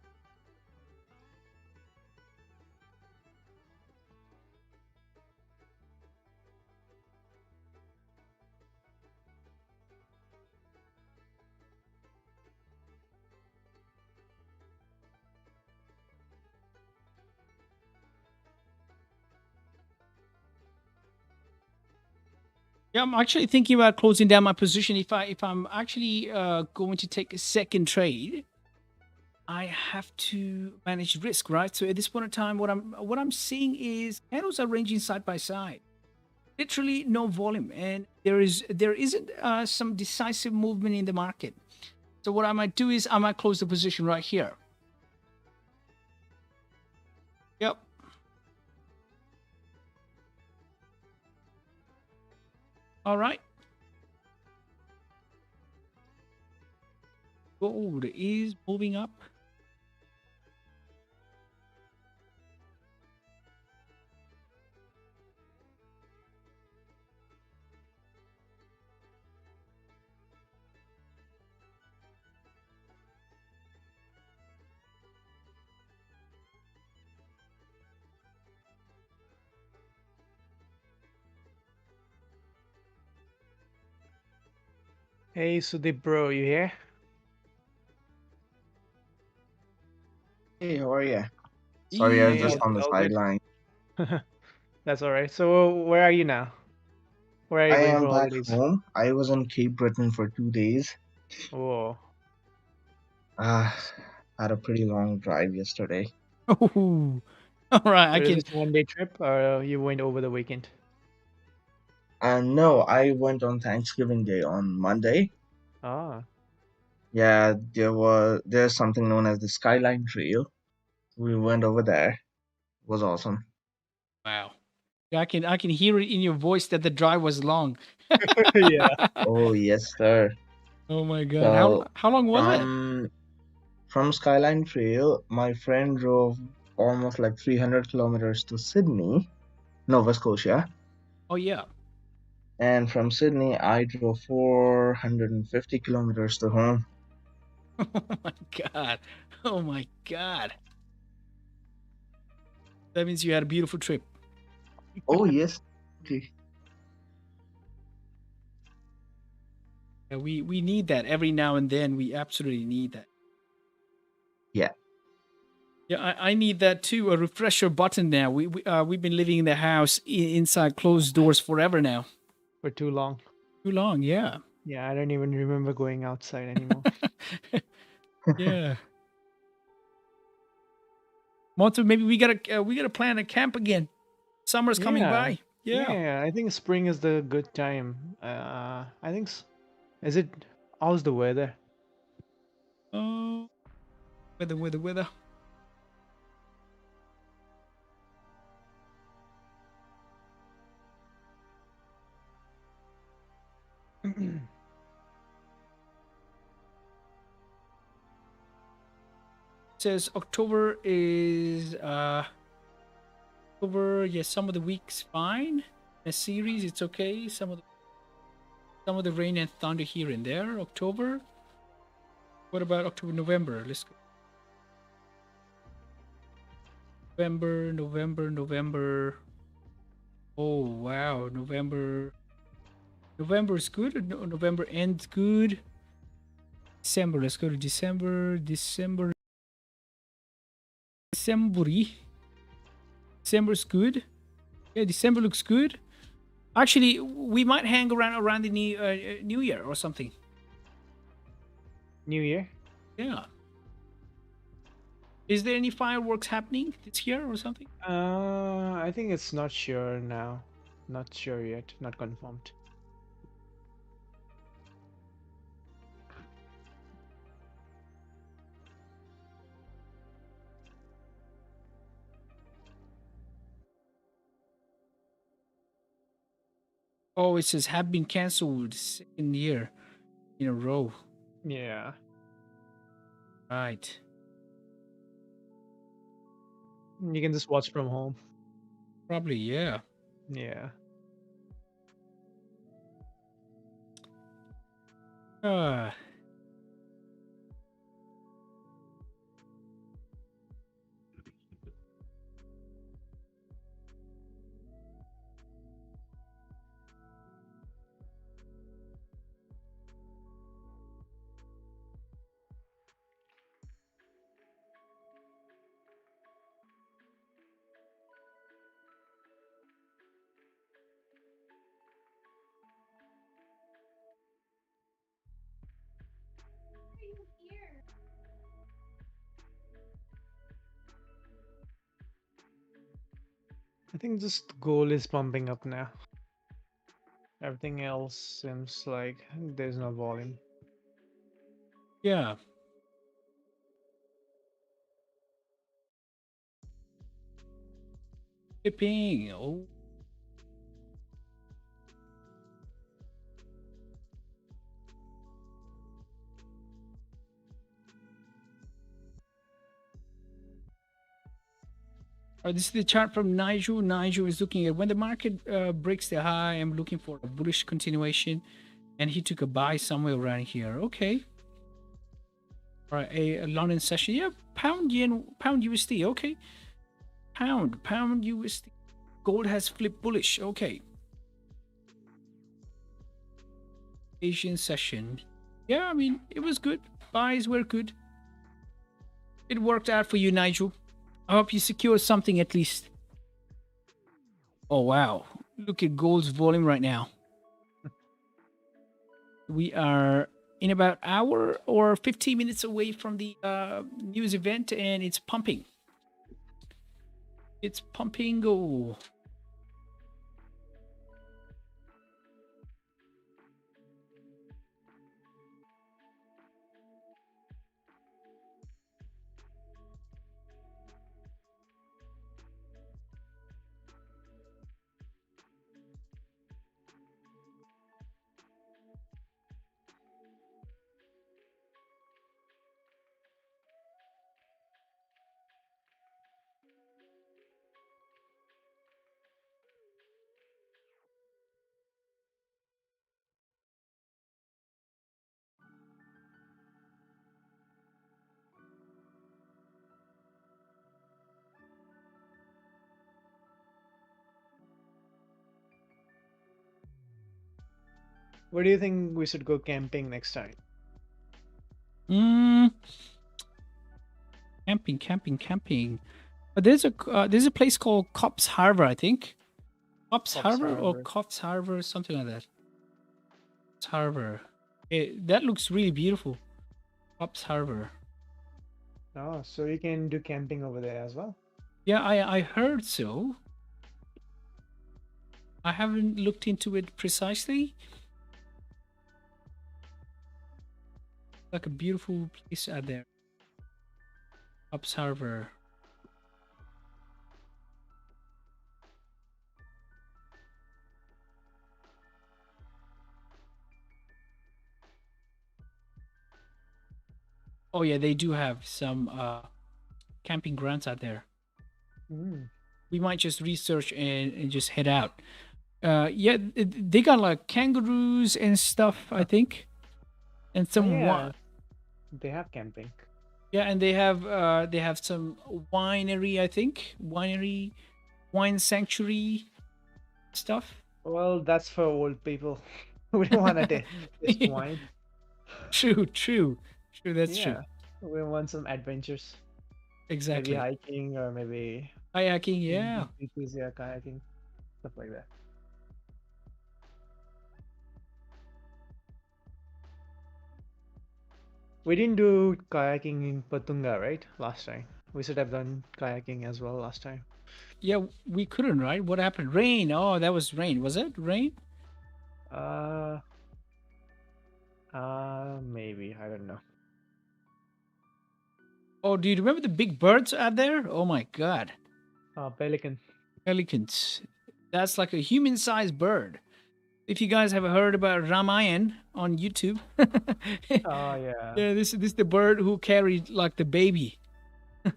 Yeah, I'm actually thinking about closing down my position. If I'm actually going to take a second trade, I have to manage risk, right? So at this point in time, what I'm seeing is candles are ranging side by side. Literally no volume, and there isn't some decisive movement in the market. So what I might do is I might close the position right here. Yep. All right. Gold is moving up. Hey Sudeep bro, you here? Hey, how are you? Sorry, I was Hey, just on the all good. sideline. That's alright. So where are you now? Where are you I going am for back holidays? home. I was in Cape Breton for 2 days. Whoa. Had a pretty long drive yesterday. Oh, all right. I So is can. this 1 day trip or you went over the weekend? And no, I went on Thanksgiving Day on Monday. Ah. Yeah, there's something known as the Skyline Trail. We went over there. It was awesome. Wow. I can hear it in your voice that the drive was long. Yeah. Oh yes, sir. Oh my god. So How long was it? from Skyline Trail, my friend drove almost like 300 kilometers to Sydney, Nova Scotia. Oh yeah. And from Sydney, I drove 450 kilometers to home. Oh my god. Oh my god. That means you had a beautiful trip. Oh, yes. Okay. Yeah, we need that every now and then. We absolutely need that. Yeah. Yeah, I need that too. A refresher button now. We've been living in the house inside closed doors forever now. For too long. Too long, yeah. Yeah, I don't even remember going outside anymore. Yeah. Monto, maybe we gotta plan a camp again. Summer's coming Yeah. by. Yeah. Yeah, I think spring is the good time. I think. Is it? How's the weather? Oh, weather. Says October is October. Yes, some of the weeks fine. A series, it's okay. Some of the rain and thunder here and there. October. What about October, November? Let's go. November. Oh wow, November. November is good. November ends good. December. Let's go to December. December is good. Yeah, December looks good. Actually, we might hang around the New Year or something. New Year? Yeah. Is there any fireworks happening this year or something? I think it's not sure now. Not sure yet. Not confirmed. Oh, it says have been cancelled second year in a row. Yeah. Right. You can just watch from home. Probably, yeah. Yeah. Uh, I think just gold is pumping up now. Everything else seems like there's no volume. yeah. Shipping. Oh. This is the chart from Nigel. Nigel is looking at when the market breaks the high. I'm looking for a bullish continuation, and he took a buy somewhere around here. Okay. All right, a London session. Yeah, pound yen, pound USD. Okay. Pound USD. Gold has flipped bullish. Okay. Asian session. Yeah, I mean, it was good. Buys were good. It worked out for you, Nigel. I hope you secure something at least. Oh, wow. Look at gold's volume right now. We are in about an hour or 15 minutes away from the news event, and it's pumping. It's pumping gold. Where do you think we should go camping next time? Mm, camping. But there's a place called Cops Harbor, I think. Cops Cops Harbor or Harbor. Cops Harbor, something like that. Cops Harbor. That looks really beautiful. Cops Harbor. Oh, so you can do camping over there as well. Yeah, I heard so. I haven't looked into it precisely. Like a beautiful place out there. Cops Harbor. Oh yeah, they do have some camping grounds out there. Mm. We might just research and just head out. Yeah, they got like kangaroos and stuff, I think, and Oh some yeah, they have camping. yeah, and they have some winery, I think, wine sanctuary stuff. Well, that's for old people. We don't want to taste wine. True. That's true. Yeah, we want some adventures. Maybe Exactly. hiking or maybe Kayaking, yeah. beaches, yeah, kayaking, stuff like that. We didn't do kayaking in Patunga, right? Last time. We should have done kayaking as well last time. Yeah, we couldn't, right? What happened? Rain. Oh, that was rain. Was it rain? Uh, maybe. I don't know. Oh, do you remember the big birds out there? Oh my God. Pelican. Pelicans. That's like a human-sized bird. If you guys have heard about Ramayan on YouTube, Oh, yeah. yeah, this is the bird who carried like the baby.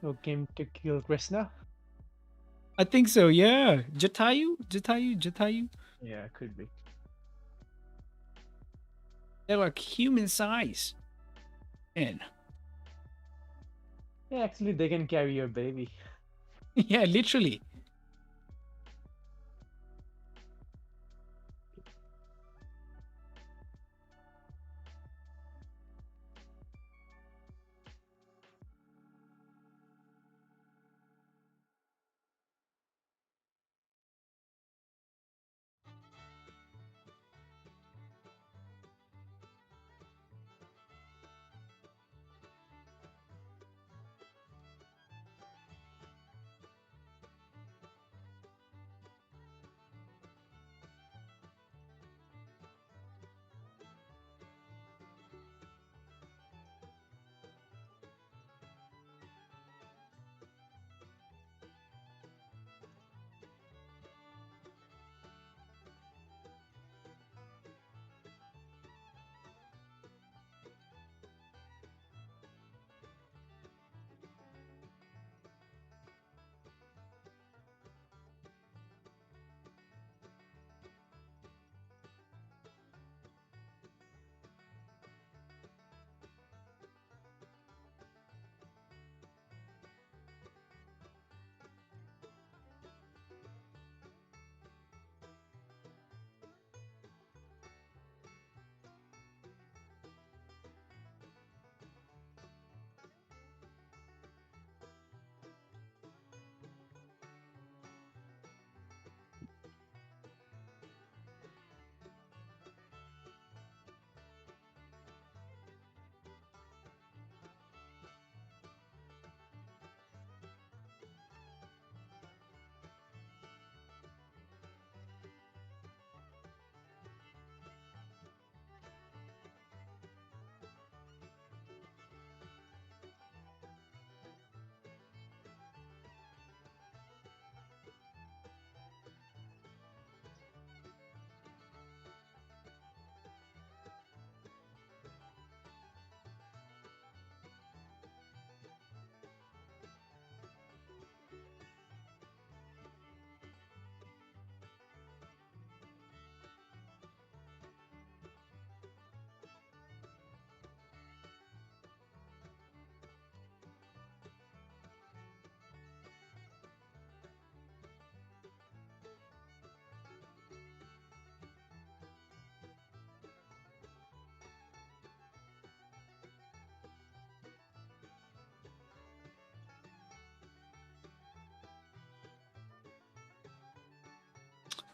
Who came to kill Krishna? I think so. Yeah, Jatayu. Yeah, could be. They're like human size. And Yeah, actually, they can carry your baby. yeah, literally.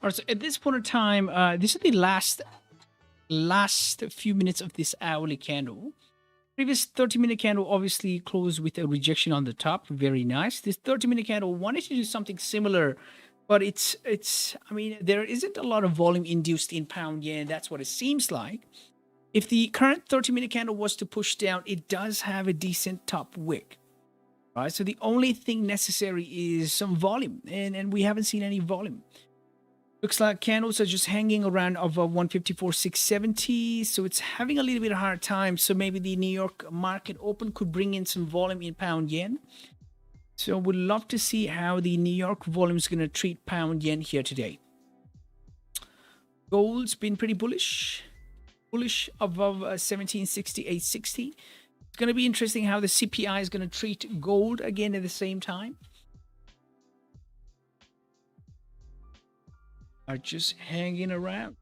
All right, so at this point in time, this is the last few minutes of this hourly candle. Previous 30-minute candle obviously closed with a rejection on the top. Very nice. This 30-minute candle wanted to do something similar, but it's I mean, there isn't a lot of volume induced in pound yen. That's what it seems like. If the current 30-minute candle was to push down, it does have a decent top wick. Right? So the only thing necessary is some volume, and we haven't seen any volume. Looks like candles are just hanging around of 154.670, so it's having a little bit of a hard time. So maybe the New York market open could bring in some volume in pound yen. So we'd love to see how the New York volume is going to treat pound yen here today. Gold's been pretty bullish above 1768.60. It's going to be interesting how the CPI is going to treat gold again at the same time. Are just hanging around.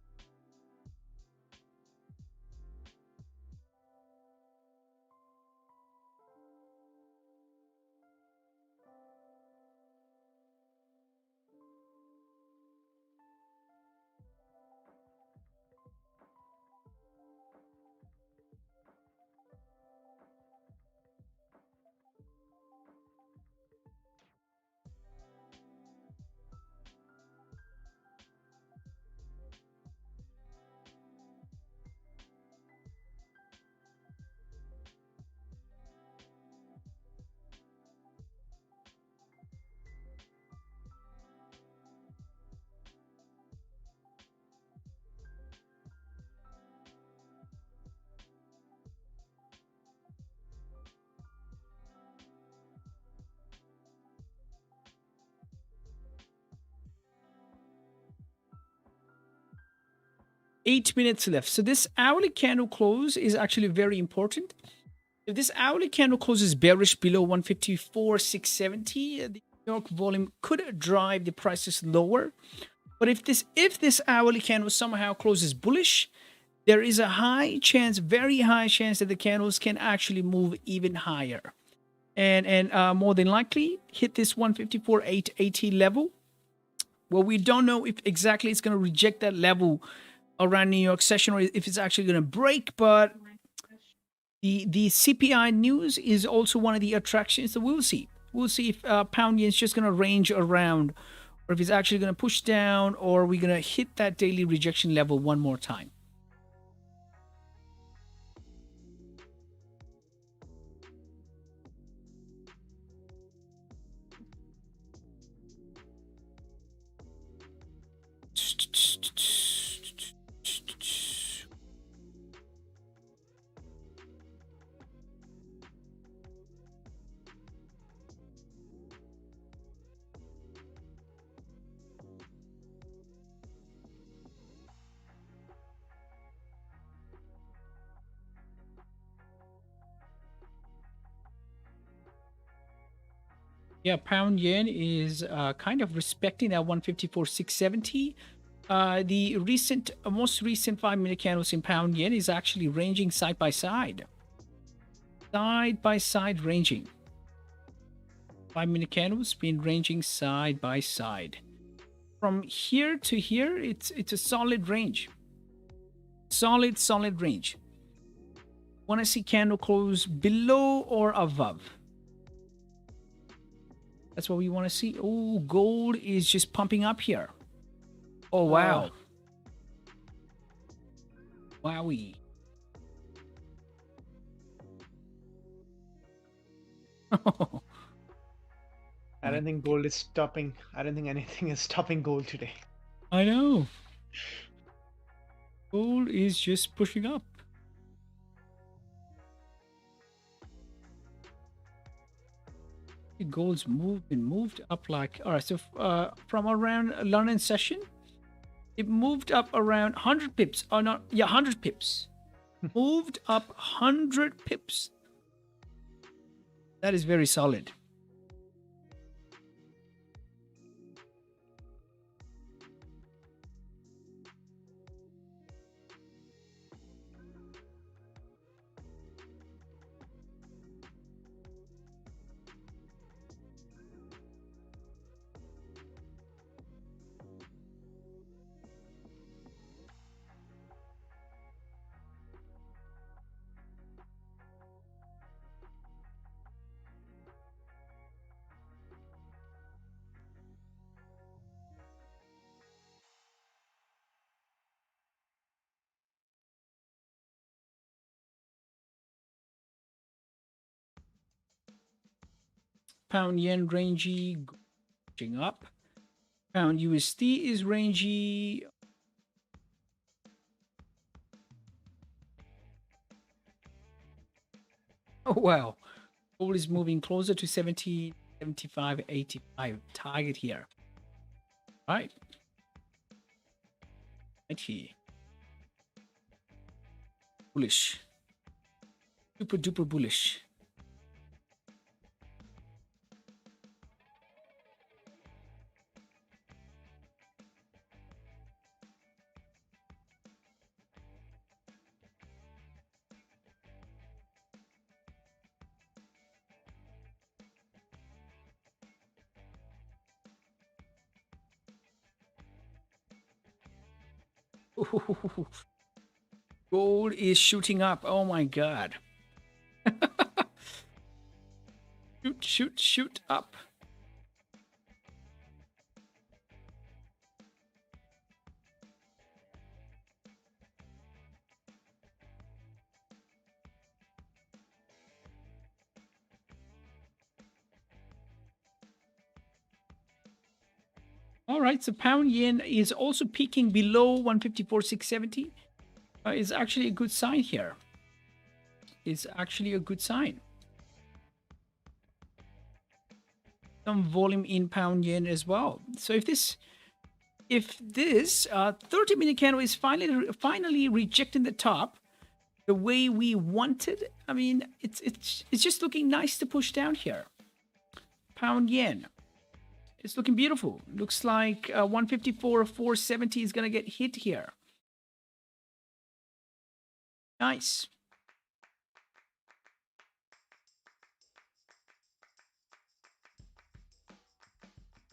Eight minutes left. So this hourly candle close is actually very important. If this hourly candle closes bearish below 154.670, the New York volume could drive the prices lower. But if this hourly candle somehow closes bullish, there is a high chance, very high chance that the candles can actually move even higher. And more than likely hit this 154.880 level. Well, we don't know if exactly it's going to reject that level around New York session or if it's actually going to break, but the CPI news is also one of the attractions. So we'll see. We'll see if pound yen is just going to range around, or if it's actually going to push down, or we're going to hit that daily rejection level one more time. Yeah, pound yen is kind of respecting that 154.670. The most recent 5-minute candles in pound yen is actually ranging side by side. Side by side ranging. 5-minute candles been ranging side by side. From here to here, it's a solid range. Solid range. Want to see candle close below or above? That's what we want to see. Oh, gold is just pumping up here. Oh, wow. Wowie. I don't think gold is stopping. I don't think anything is stopping gold today. I know. Gold is just pushing up. Gold's moved up like, all right, so from around London session, it moved up around 100 pips. Oh, no, yeah, 100 pips. Moved up 100 pips. That is very solid. Pound yen rangy, pushing up. Pound USD is rangy. Oh wow, gold is moving closer to 70, 75, 85 target here. Right. Right here. Bullish. Super duper bullish. Ooh, gold is shooting up. Oh my god. Shoot, shoot, shoot up. All right, so pound yen is also peaking below 154.670. It's actually a good sign here. It's actually a good sign. Some volume in pound yen as well. So if this 30-minute candle is finally rejecting the top the way we wanted, I mean, it's just looking nice to push down here. Pound yen. It's looking beautiful. Looks like 154.470 is going to get hit here. Nice.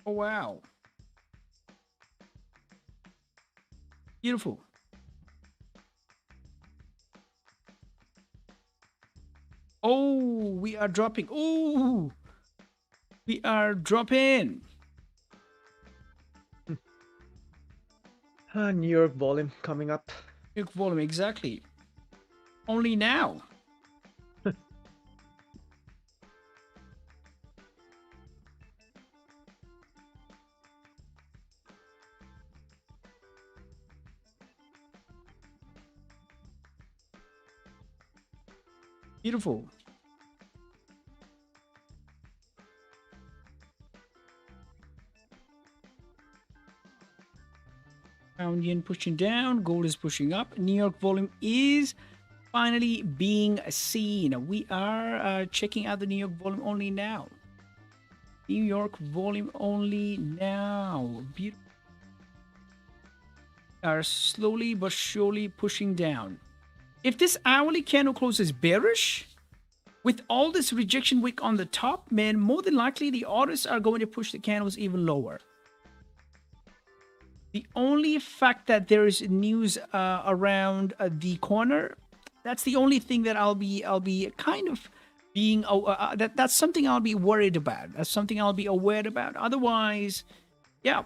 Oh, wow. Beautiful. Oh, we are dropping. Oh, we are dropping. New York volume coming up. New York volume, exactly. Only now. Beautiful. Pound yen pushing down, gold is pushing up. New York volume is finally being seen. We are checking out the New York volume only now. New York volume only now. Beautiful. Are slowly but surely pushing down. If this hourly candle closes bearish, with all this rejection wick on the top, man, more than likely the orders are going to push the candles even lower. The only fact that there is news around the corner, that's the only thing that I'll be kind of being that's something I'll be worried about. That's something I'll be aware about. Otherwise, yeah,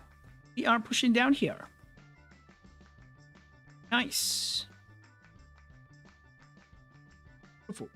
we are pushing down here. Nice. Beautiful.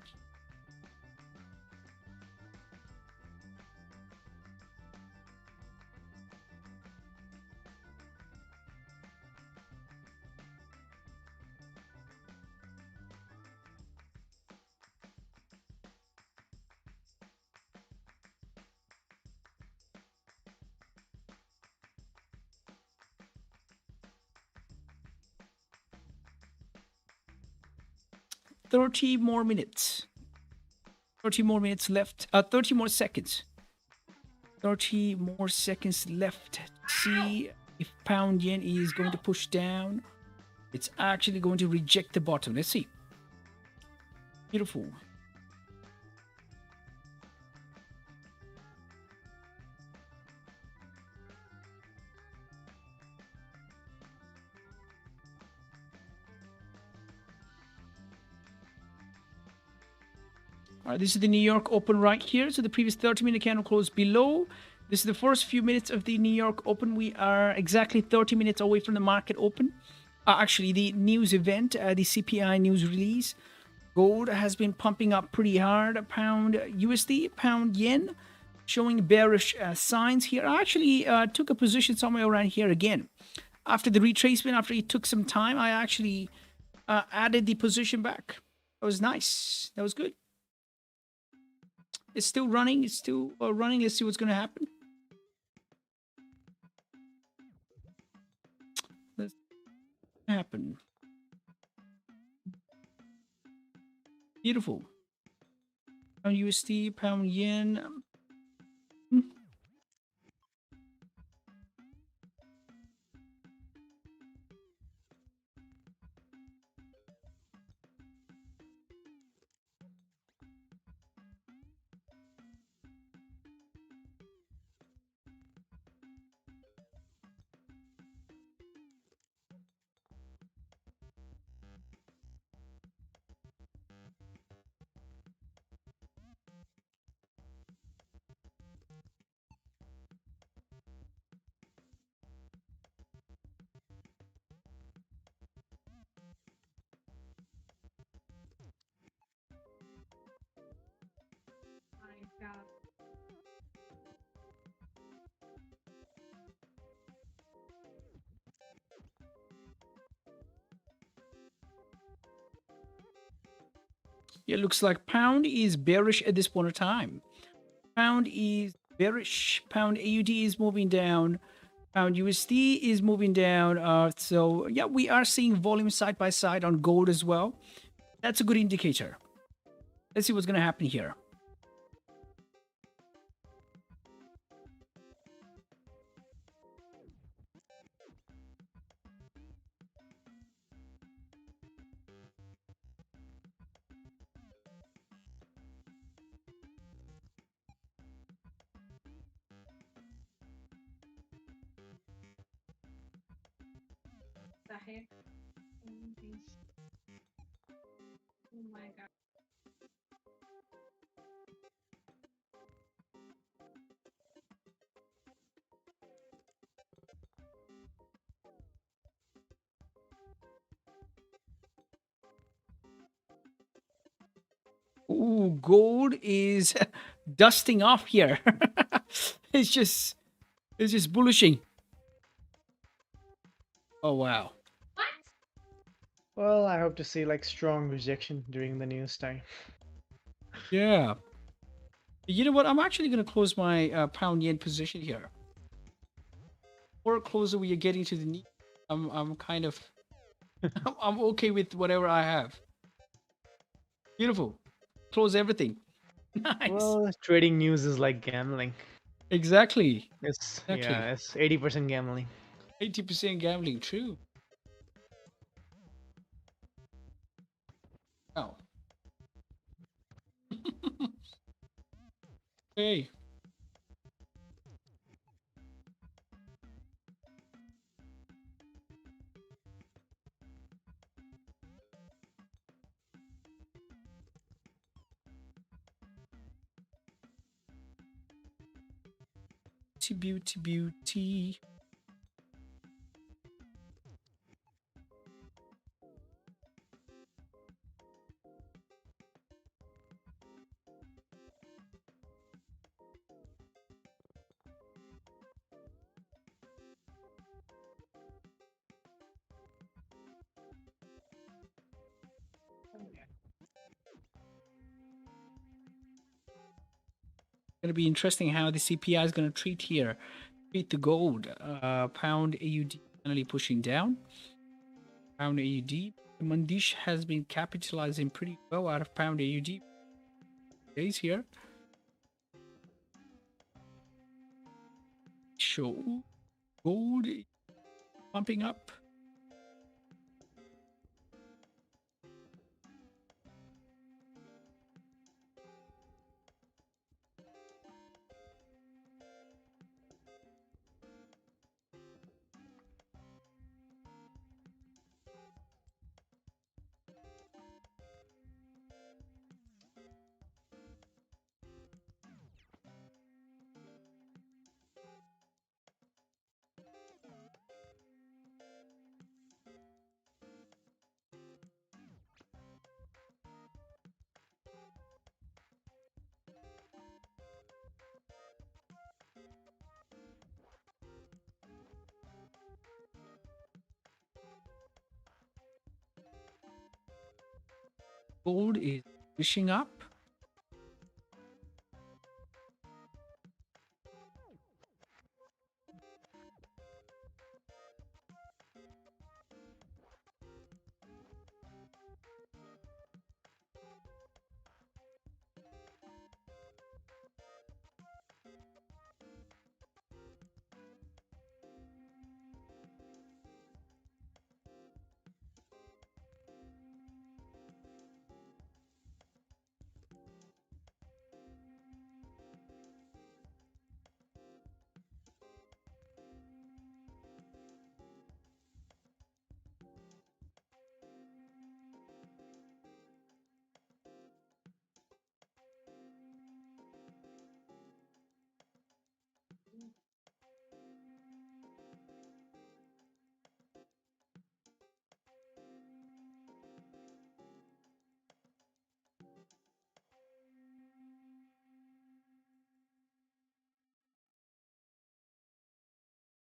$30 more minutes. 30 more minutes left. 30 more seconds. 30 more seconds left. See if pound yen is going to push down. It's actually going to reject the bottom. Let's see. Beautiful. All right, this is the New York Open right here. So the previous 30-minute candle closed below. This is the first few minutes of the New York Open. We are exactly 30 minutes away from the market open. Actually, the news event, the CPI news release. Gold has been pumping up pretty hard. Pound USD, pound yen. showing bearish signs here. I actually took a position somewhere around here again. After the retracement, after it took some time, I actually added the position back. That was nice. That was good. It's still running. It's still running. Let's see what's going to happen. Let's happen. Beautiful. Pound USD, pound yen. It looks like pound is bearish at this point of time. Pound is bearish. Pound AUD is moving down. Pound USD is moving down. So yeah, we are seeing volume side by side on gold as well. That's a good indicator. Let's see what's going to happen here. Ooh, gold is dusting off here. it's just bullishing. Oh wow. Well, I hope to see like strong rejection during the news time. Yeah. You know what? I'm actually going to close my pound yen position here. Or closer we are getting to the knee. I'm kind of I'm okay with whatever I have. Beautiful. Close everything. Nice. Well, trading news is like gambling. Exactly. It's Exactly. yeah, it's 80% gambling. 80% gambling. True. Wow. Hey. Beauty, beauty. Going to be interesting how the CPI is going to treat the gold. Pound AUD finally pushing down. Pound AUD. Mandish has been capitalizing pretty well out of pound AUD days here. Show gold pumping up. Gold is pushing up.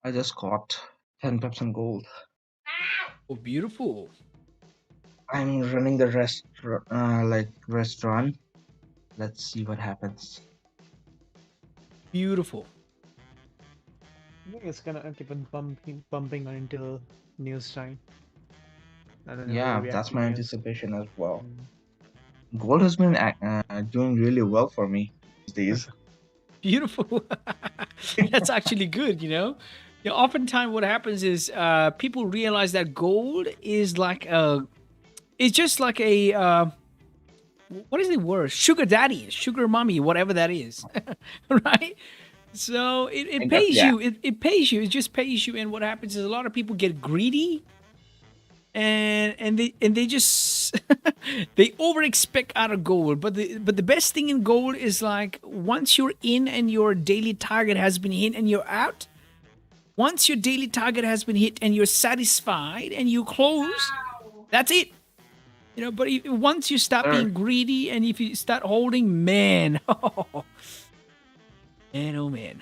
I just caught 10 pips in gold. Oh, beautiful. I'm running the rest run. Let's see what happens. Beautiful. I think it's gonna keep on pumping until news time. And then we'll Yeah, react that's to my news. anticipation as well. Mm. Gold has been doing really well for me these days. Beautiful. That's actually good, you know. Yeah, oftentimes what happens is people realize that gold is like it's just like a what is the word? Sugar daddy, sugar mommy, whatever that is. Right? So it Kind of, pays yeah. you. It pays you. It just pays you. And what happens is a lot of people get greedy and they just they over expect out of gold. But the best thing in gold is like once you're in and your daily target has been hit and you're out. Once your daily target has been hit and you're satisfied and you close, that's it. You know, but once you stop Sure. being greedy and if you start holding, man, man, oh man.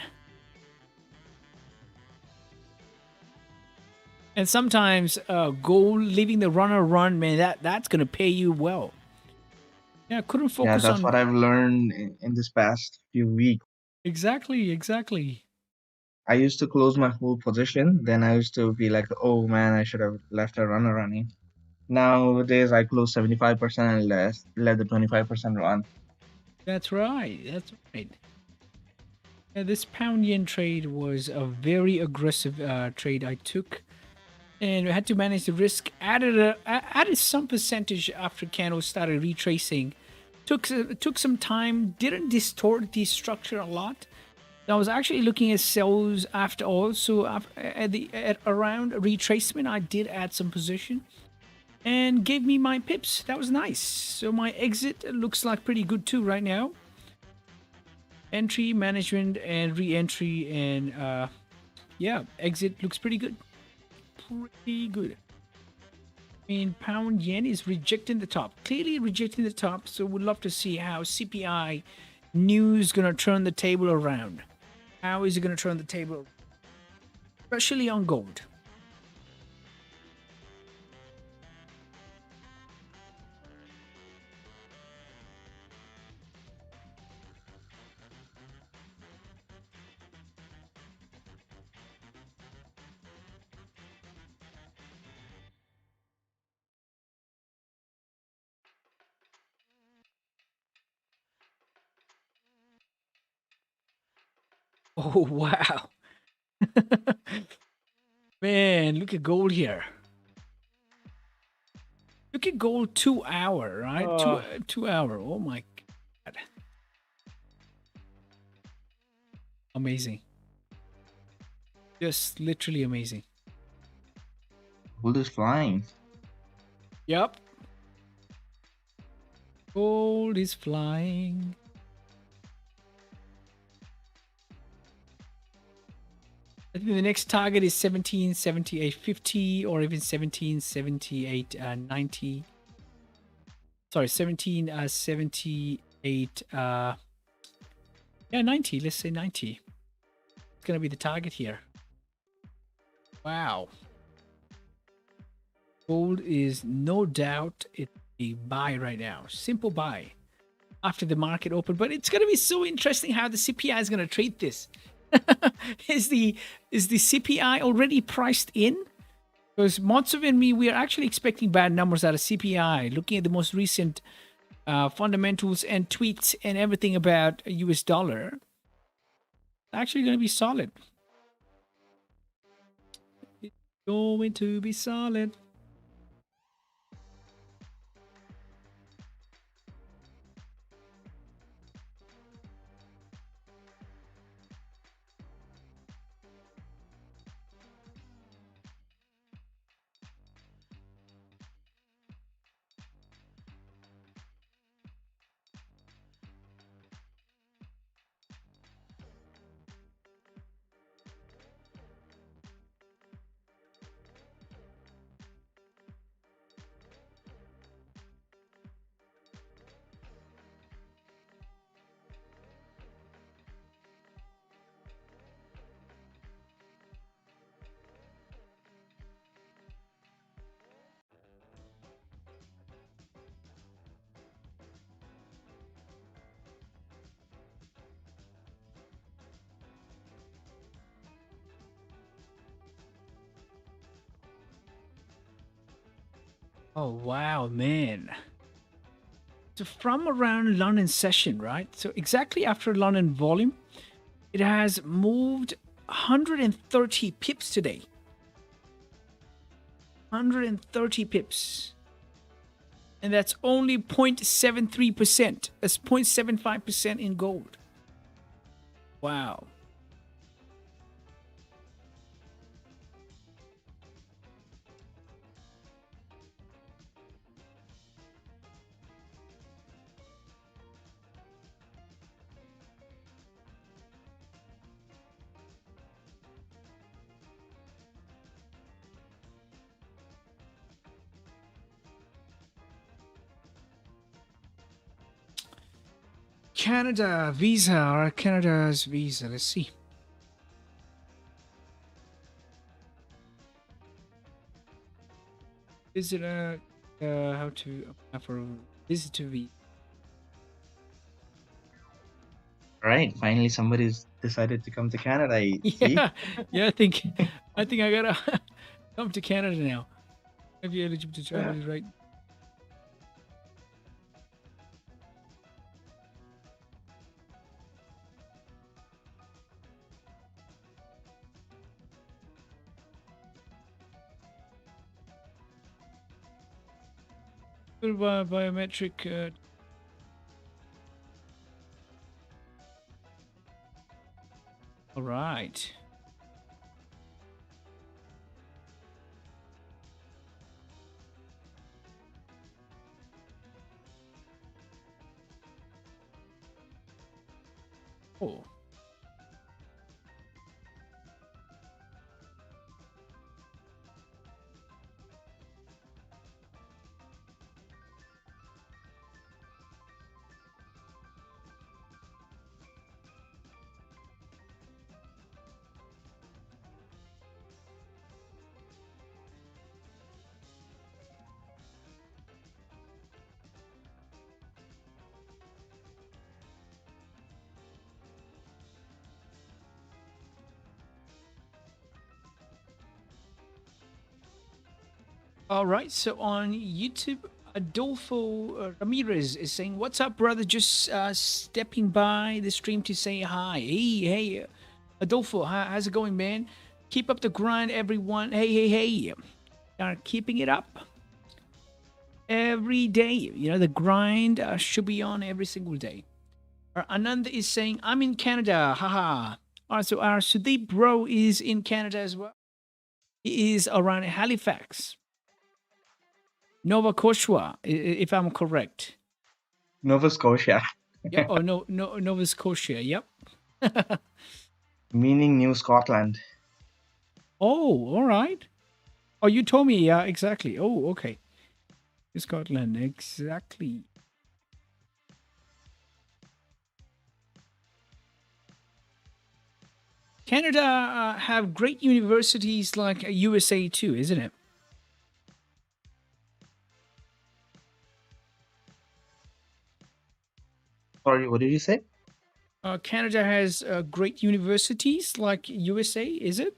And sometimes gold, leaving the runner run, man, that's gonna pay you well. Yeah, couldn't Yeah, focus that's on what I've learned in this past few weeks. exactly. I used to close my whole position. Then I used to be like, oh man, I should have left a runner running. Nowadays, I close 75% and let the 25% run. That's right. That's right. Yeah, this pound yen trade was a very aggressive trade I took, and I had to manage the risk. Added some percentage after candle started retracing. Took some time. Didn't distort the structure a lot. I was actually looking at sells after all. So at around retracement, I did add some position and gave me my pips. That was nice. So my exit looks like pretty good too right now. Entry, management, and re-entry, and yeah, exit looks pretty good. Pretty good. I mean, pound yen is rejecting the top. Clearly rejecting the top. So we'd love to see how CPI news gonna turn the table around. How is it gonna turn the table, especially on gold? Oh wow, man! Look at gold here. Look at gold 2 hour, right? Oh. 2 hour. Oh my god. Amazing. Just literally amazing. Gold is flying. Yep. Gold is flying. I think the next target is 1778.50 or even 1778.90. Sorry, 1778 yeah, 90. Let's say 90. It's gonna be the target here. Wow. Gold is no doubt a buy right now. Simple buy after the market open. But it's going to be so interesting how the CPI is going to treat this. is the CPI already priced in? Because Montsev and me, we are actually expecting bad numbers out of CPI. Looking at the most recent fundamentals and tweets and everything about US dollar, actually going to be solid. It's going to be solid. Oh, wow, man. So from around London session, right? So exactly after London volume, it has moved 130 pips today. 130 pips. And that's only 0.73%. That's 0.75% in gold. Wow. Canada Visa, or Canada's Visa. Let's see. Is it how to apply for visitor visa? All right, finally somebody's decided to come to Canada. See? Yeah, yeah. I think I gotta come to Canada now. Have you eligible to travel, right? Biometric. All right. Oh. All right. So on YouTube, Adolfo Ramirez is saying, "What's up, brother? Just stepping by the stream to say hi." Hey, Adolfo, how's it going, man? Keep up the grind, everyone. Hey. Are keeping it up every day. You know, the grind should be on every single day. Ananda is saying, "I'm in Canada." Haha. All right. So our Sudeep bro is in Canada as well. He is around Halifax, Nova Scotia, if I'm correct. Nova Scotia. Yeah. Oh no, Nova Scotia. Yep. Meaning New Scotland. Oh, all right. Oh, you told me. Yeah, exactly. Oh, okay. Scotland, exactly. Canada have great universities like USA too, isn't it? Sorry, what did you say? Canada has great universities like USA, is it?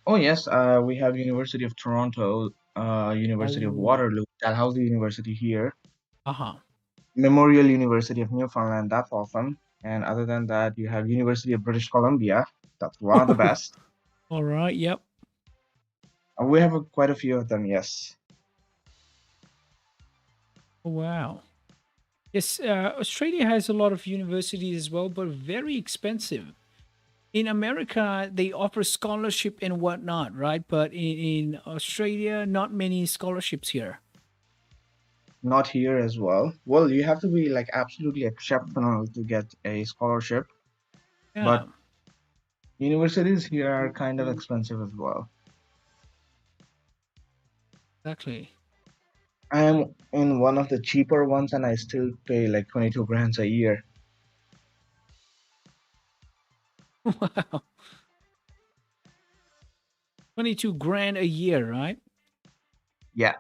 Oh yes, we have University of Toronto, University of Oh, Waterloo, Dalhousie University here, uh-huh. Memorial University of Newfoundland. That's awesome. And other than that, you have University of British Columbia. That's one of the best. All right, yep. We have quite a few of them. Yes. Oh, wow. Yes, Australia has a lot of universities as well, but very expensive. In America, they offer scholarship and whatnot, right? But in Australia, not many scholarships here. Not here as well. Well, you have to be like absolutely exceptional to get a scholarship, Yeah, but universities here are kind of expensive as well. exactly. I am in one of the cheaper ones and I still pay like 22 grand a year. Wow. 22 grand a year, right? Yeah.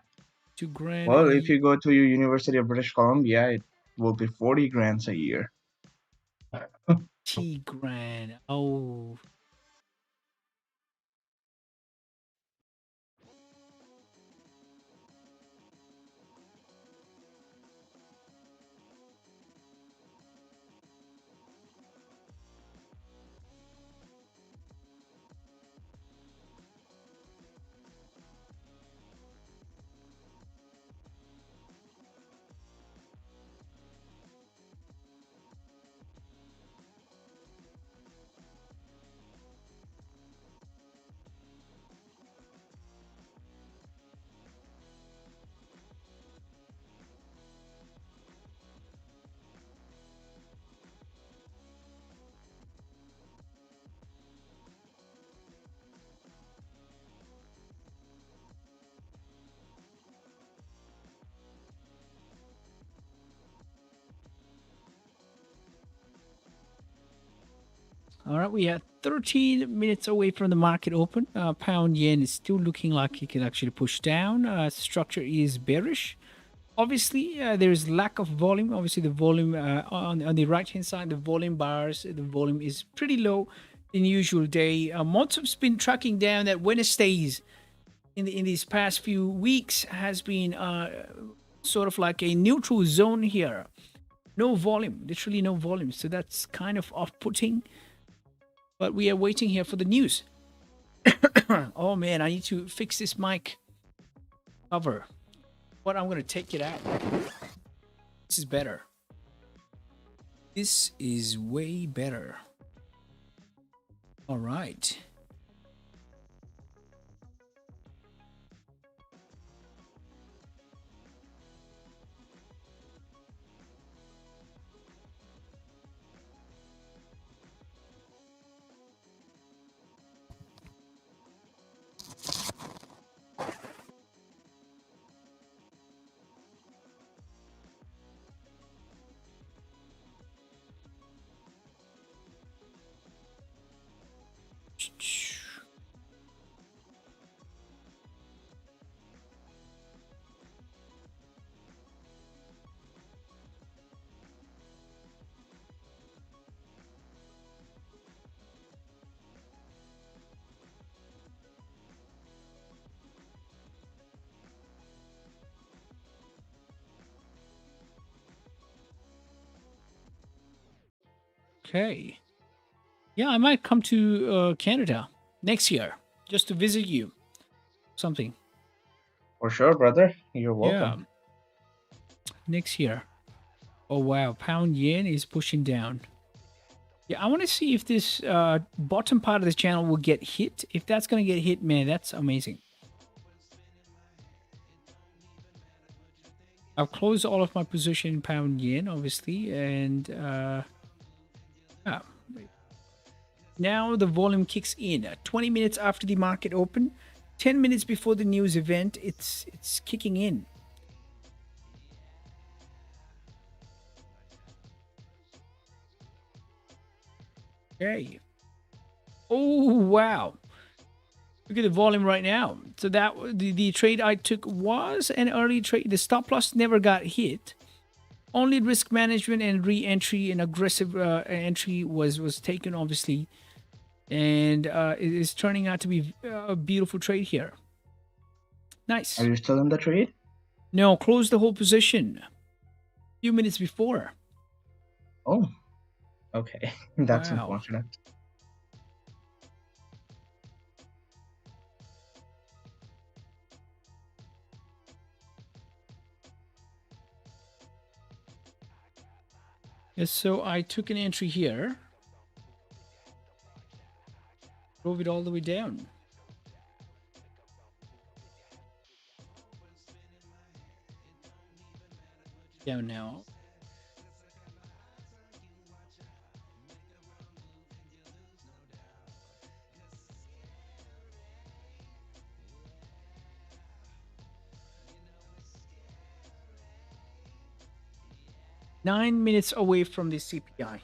2 grand a Well, if year. you go to your University of British Columbia, it will be 40 grand a year. T grand. Oh, all right. We are 13 minutes away from the market open. Pound yen is still looking like it can actually push down. Structure is bearish. Obviously, there is lack of volume. Obviously, the volume on the right hand side, the volume bars, the volume is pretty low in usual day. Montop's been tracking down that Wednesdays in these past few weeks has been sort of like a neutral zone here. No volume, literally no volume. So that's kind of off-putting. But we are waiting here for the news. Oh man, I need to fix this mic cover. But I'm gonna take it out. This is better. This is way better. All right. Okay. Yeah, I might come to Canada next year just to visit you. Something. For sure, brother. You're Yeah, welcome. next year. Oh wow, pound yen is pushing down. Yeah, I want to see if this bottom part of the channel will get hit. If that's going to get hit, man, that's amazing. I've closed all of my position in pound yen, obviously, and yeah. Now the volume kicks in. 20 minutes after the market open, 10 minutes before the news event, it's kicking in. Okay. Oh wow. Look at the volume right now. So the trade I took was an early trade. The stop loss never got hit. only risk management and re-entry and aggressive entry was taken, obviously, and it is turning out to be a beautiful trade here. Nice. Are you still in the trade? No, close the whole position a few minutes before. Oh, okay. That's Wow. unfortunate. Yes, so I took an entry here, drove it all the way down. Down now. $9 away from the CPI.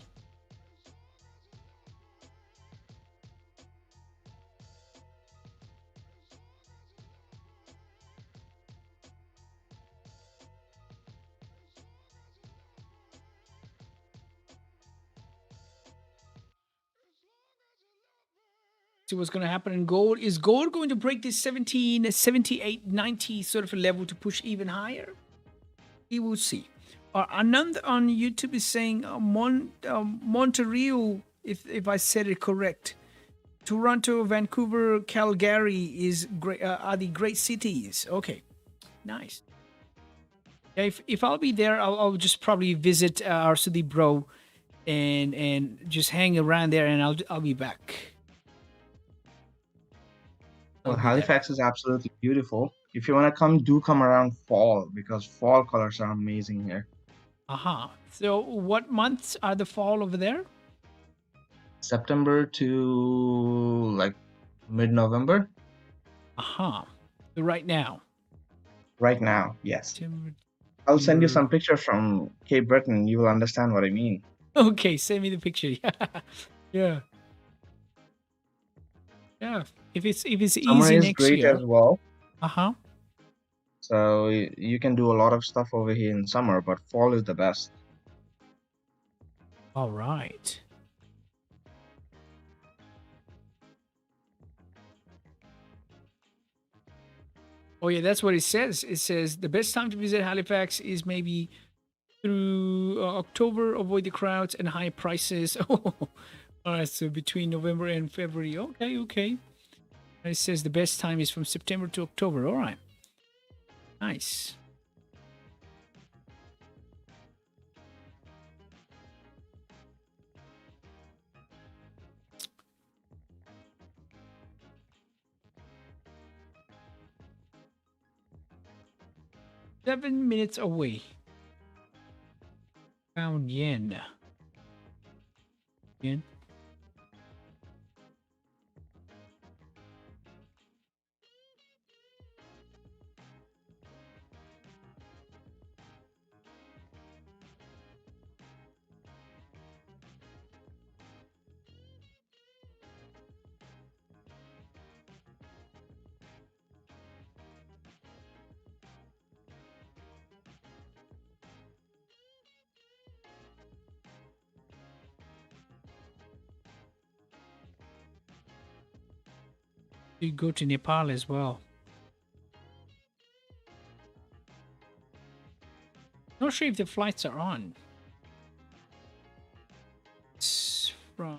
See what's going to happen in gold. Is gold going to break this 17, 78, 90 sort of a level to push even higher? We will see. Anand on YouTube is saying Montreal, if I said it correct. Toronto, Vancouver, Calgary is great, are the great cities. Okay, nice. If I'll be there, I'll just probably visit our city bro and just hang around there, and I'll be back. Well, I'll be there. Halifax is absolutely beautiful. If you want to come, do come around fall, because fall colors are amazing here. So what months are the fall over there? September to like mid-November. So right now. Right now, yes. September. I'll send you some pictures from Cape Breton. You will understand what I mean. Okay, send me the picture. Yeah. Yeah. If it's Summer easy is next great year. as well. Uh-huh. So you can do a lot of stuff over here in summer, but fall is the best. All right. Oh yeah, that's what it says. It says the best time to visit Halifax is maybe through October. Avoid the crowds and high prices. Oh, all right. So between November and February. Okay, okay. And it says the best time is from September to October. All right. Nice. $7 away. Pound yen. Yen. You go to Nepal as well. Not sure if the flights are on. It's from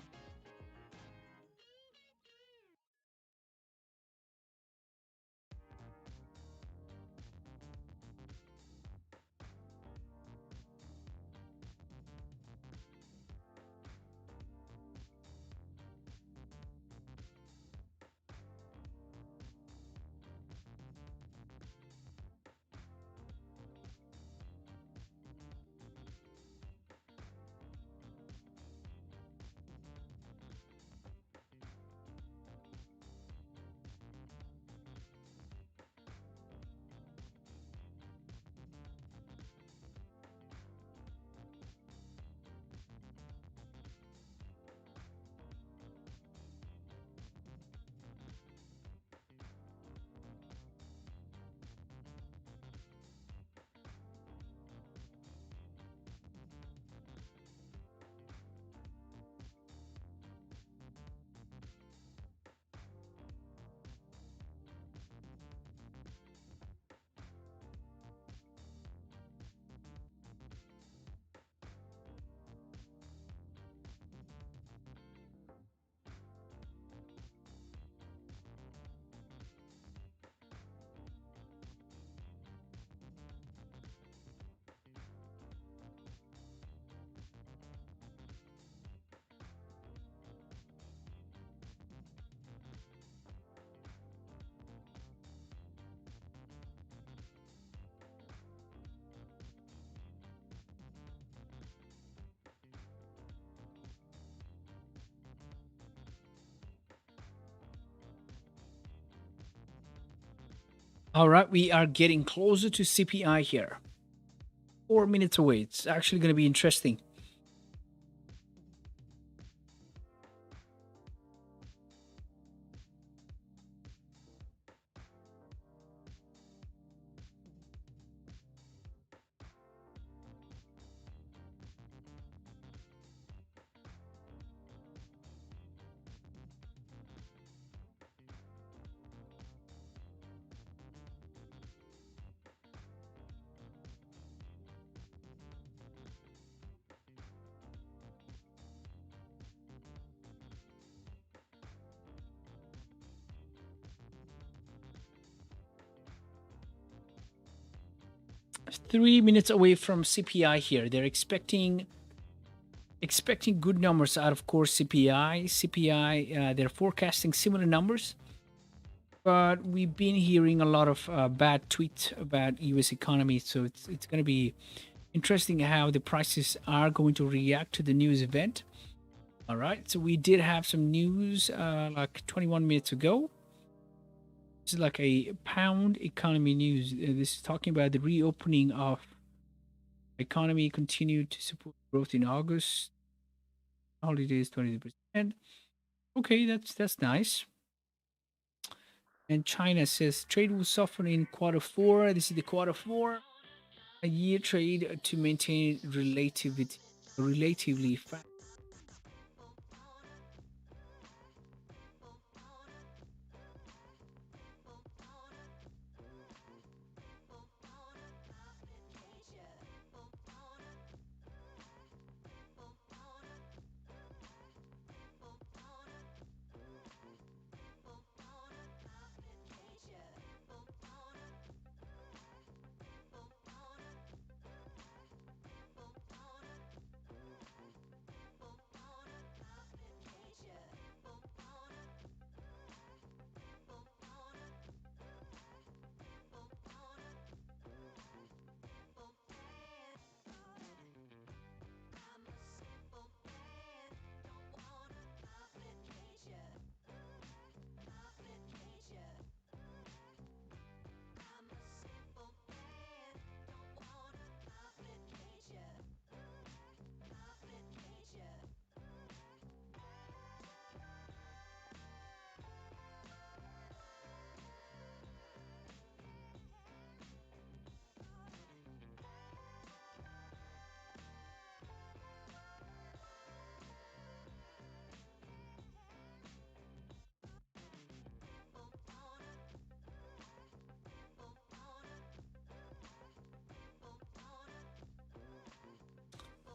All right, we are getting closer to CPI here. 4 minutes away. It's actually going to be interesting. Three minutes away from CPI here. They're expecting good numbers out of core CPI. They're forecasting similar numbers, but we've been hearing a lot of bad tweets about US economy. So it's going to be interesting how the prices are going to react to the news event. All right, so we did have some news like 21 minutes ago. This is like a pound economy news. This is talking about the reopening of economy continued to support growth in August. Holidays 20%. Okay, that's nice. And China says trade will soften in quarter four. This is the quarter four. A year trade to maintain relatively fast.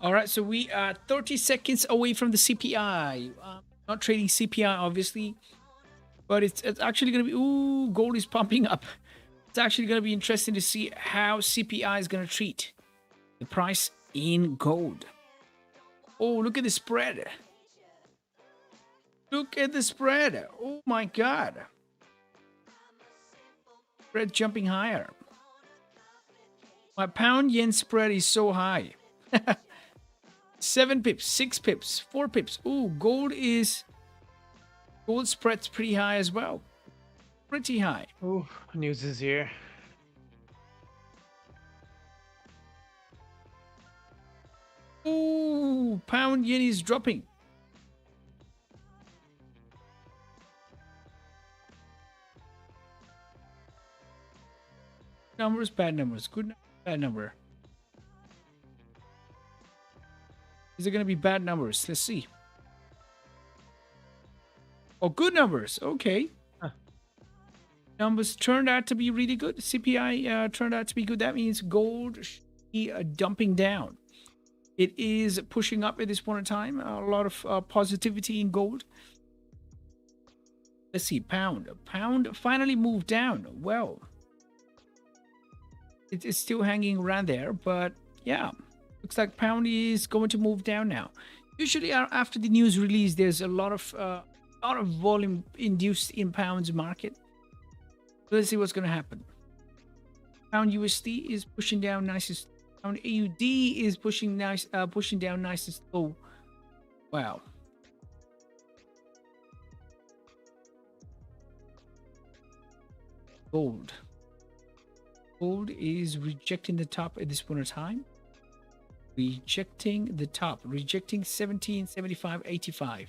All right, so we are 30 seconds away from the CPI. Not trading CPI, obviously, but it's actually going to be... Ooh, gold is pumping up. It's actually going to be interesting to see how CPI is going to treat the price in gold. Oh, look at the spread. Look at the spread. Oh, my God. Spread jumping higher. My pound-yen spread is so high. 7 pips, 6 pips, 4 pips. Ooh, gold spread's pretty high as well. Pretty high. Ooh, news is here. Ooh, pound yen is dropping. Numbers, bad numbers. Good number, bad number. Is it going to be bad numbers? Let's see. Oh, good numbers. Okay. Huh. Numbers turned out to be really good. CPI turned out to be good. That means gold should be dumping down. It is pushing up at this point in time. A lot of positivity in gold. Let's see. Pound. Pound finally moved down. Well, it's still hanging around there, but yeah. Looks like pound is going to move down now. Usually after the news release, there's a lot of volume induced in pounds market. Let's see what's going to happen. Pound USD is pushing down nice and pound AUD is pushing down nice and slow. Wow. Gold. Gold is rejecting the top at this point in time. Rejecting the top, rejecting 1775.85.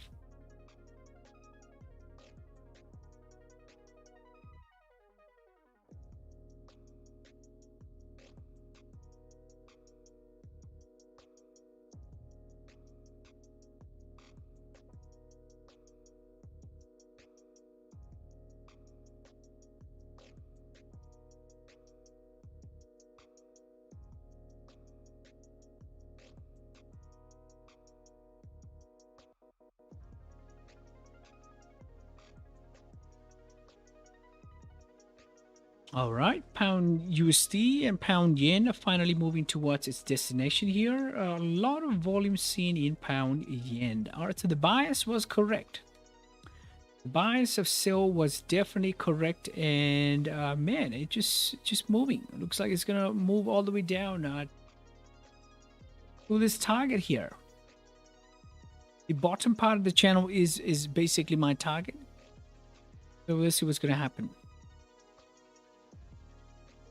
All right, pound USD and pound yen are finally moving towards its destination here. A lot of volume seen in pound yen. All right, so the bias was correct. The bias of sell was definitely correct, and man, it just moving. It looks like it's gonna move all the way down to this target here. The bottom part of the channel is basically my target. So we'll see what's gonna happen.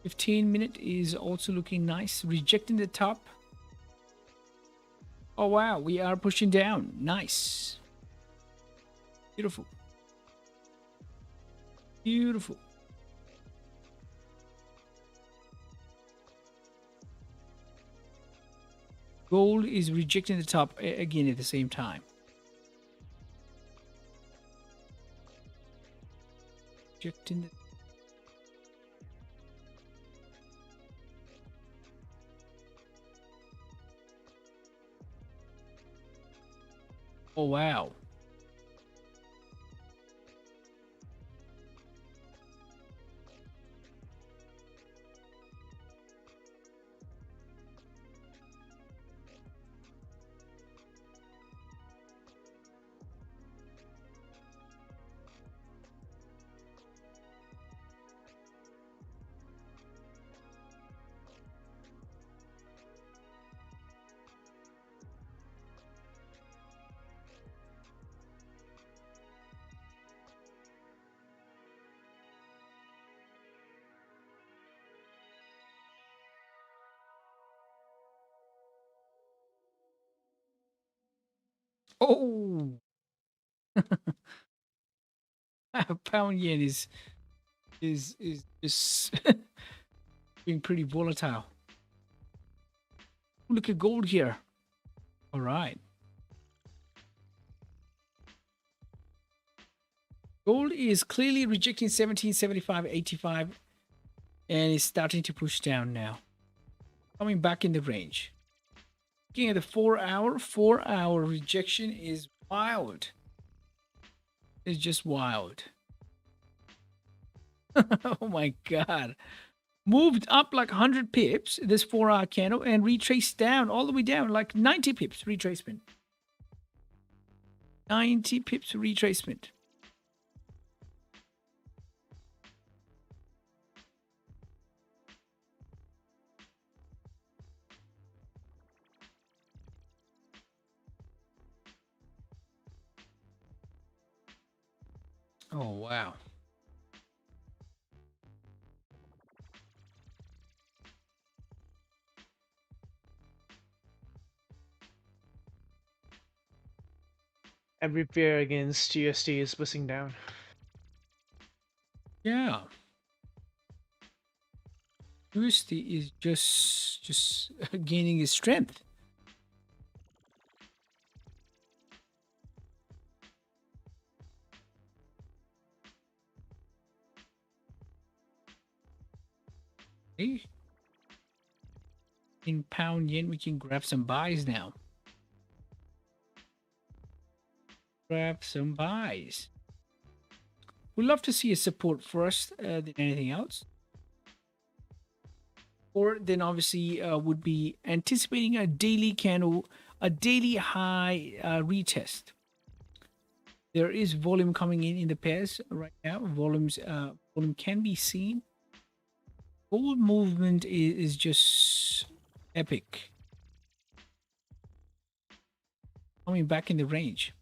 15-minute is also looking nice, rejecting the top. Oh wow, we are pushing down. Nice, beautiful, beautiful. Gold is rejecting the top again at the same time. Rejecting the oh wow. Oh, pound yen is just being pretty volatile. Look at gold here. All right. Gold is clearly rejecting 1775.85 and is starting to push down now. Coming back in the range. Looking at the 4-hour rejection is wild. It's just wild. Oh my god. Moved up like 100 pips, this 4-hour candle, and retraced down all the way down like 90 pips retracement. 90 pips retracement. Oh wow. Every pair against USD is pushing down. Yeah. USD is just gaining its strength. Okay. In pound yen, we can grab some buys now. Grab some buys. We'd love to see a support first than anything else. Or then obviously would be anticipating a daily candle, a daily high retest. There is volume coming in the pairs right now. Volume can be seen. Gold movement is just epic. Coming back in the range.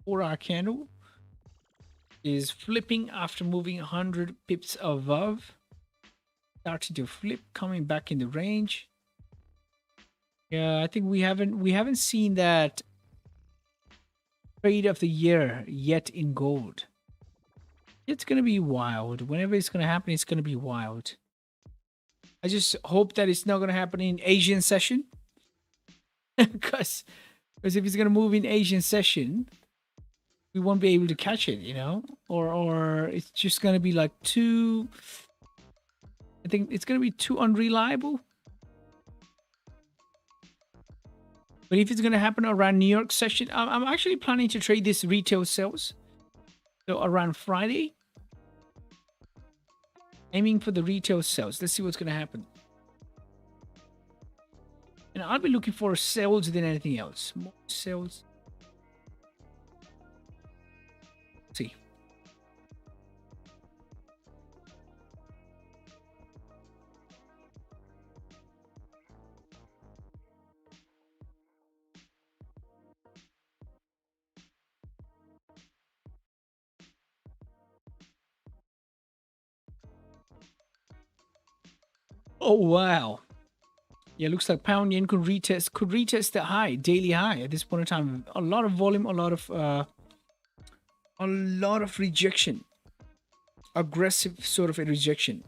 4-hour candle. is flipping after moving 100 pips above. Starting to flip, coming back in the range. Yeah, I think we haven't seen that trade of the year yet in gold. It's gonna be wild. Whenever it's gonna happen, it's gonna be wild. I just hope that it's not gonna happen in Asian session. because if it's gonna move in Asian session, we won't be able to catch it, you know? Or it's just gonna be like too, I think it's gonna be too unreliable. But if it's gonna happen around New York session, I'm actually planning to trade this retail sales. So around Friday, aiming for the retail sales. Let's see what's gonna happen. And I'll be looking for sales than anything else. More sales. Let's see. Oh wow. Yeah, looks like pound yen could retest the high, daily high at this point in time. A lot of volume, a lot of rejection. Aggressive sort of a rejection.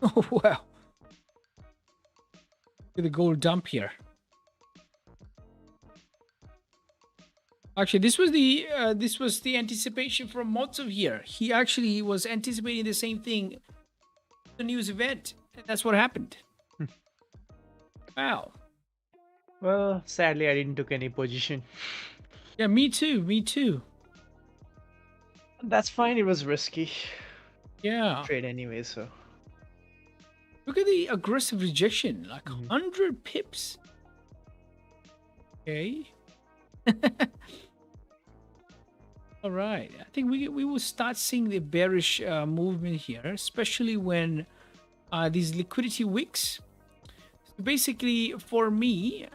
Oh wow. Look at the gold dump here. Actually, this was the anticipation from Motov here. He actually was anticipating the same thing, the news event, and that's what happened. Wow. Well, sadly, I didn't took any position. Yeah, me too. Me too. That's fine. It was risky Yeah. trade anyway, so. Look at the aggressive rejection, like 100 pips. Okay. All right. I think we will start seeing the bearish movement here, especially when these liquidity wicks. So basically, for me,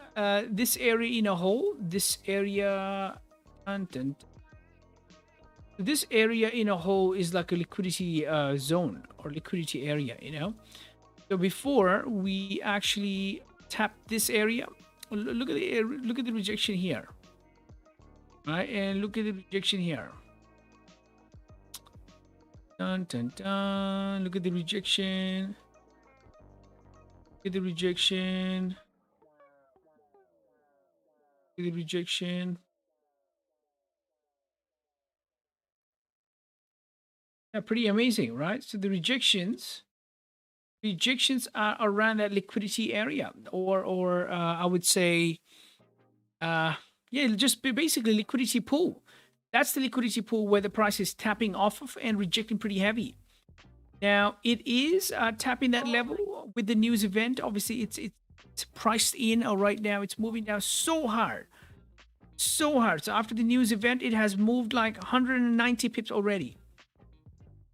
this area in a whole, this area content. This area in a whole is like a liquidity zone or liquidity area, you know. So before we actually tap this area, look at the rejection here, right? And look at the rejection here. Dun dun dun. Look at the rejection. Look at the rejection. Look at the rejection. Yeah, pretty amazing, right? So the rejections are around that liquidity area, or I would say, yeah, just basically liquidity pool. That's the liquidity pool where the price is tapping off of and rejecting pretty heavy. Now it is tapping that level with the news event. Obviously, it's priced in right now. It's moving down so hard, so hard. So after the news event, it has moved like 190 pips already.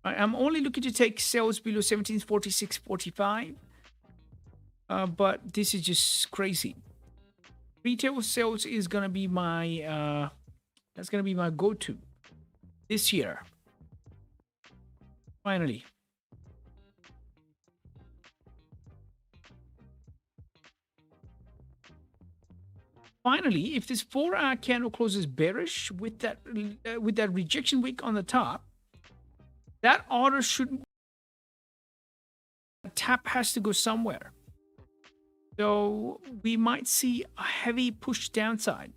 I'm only looking to take sales below 1746.45, but this is just crazy. Retail sales is gonna be my that's gonna be my go-to this year. Finally. Finally, if this 4-hour candle closes bearish with that rejection wick on the top, that order should tap has to go somewhere. So we might see a heavy push downside.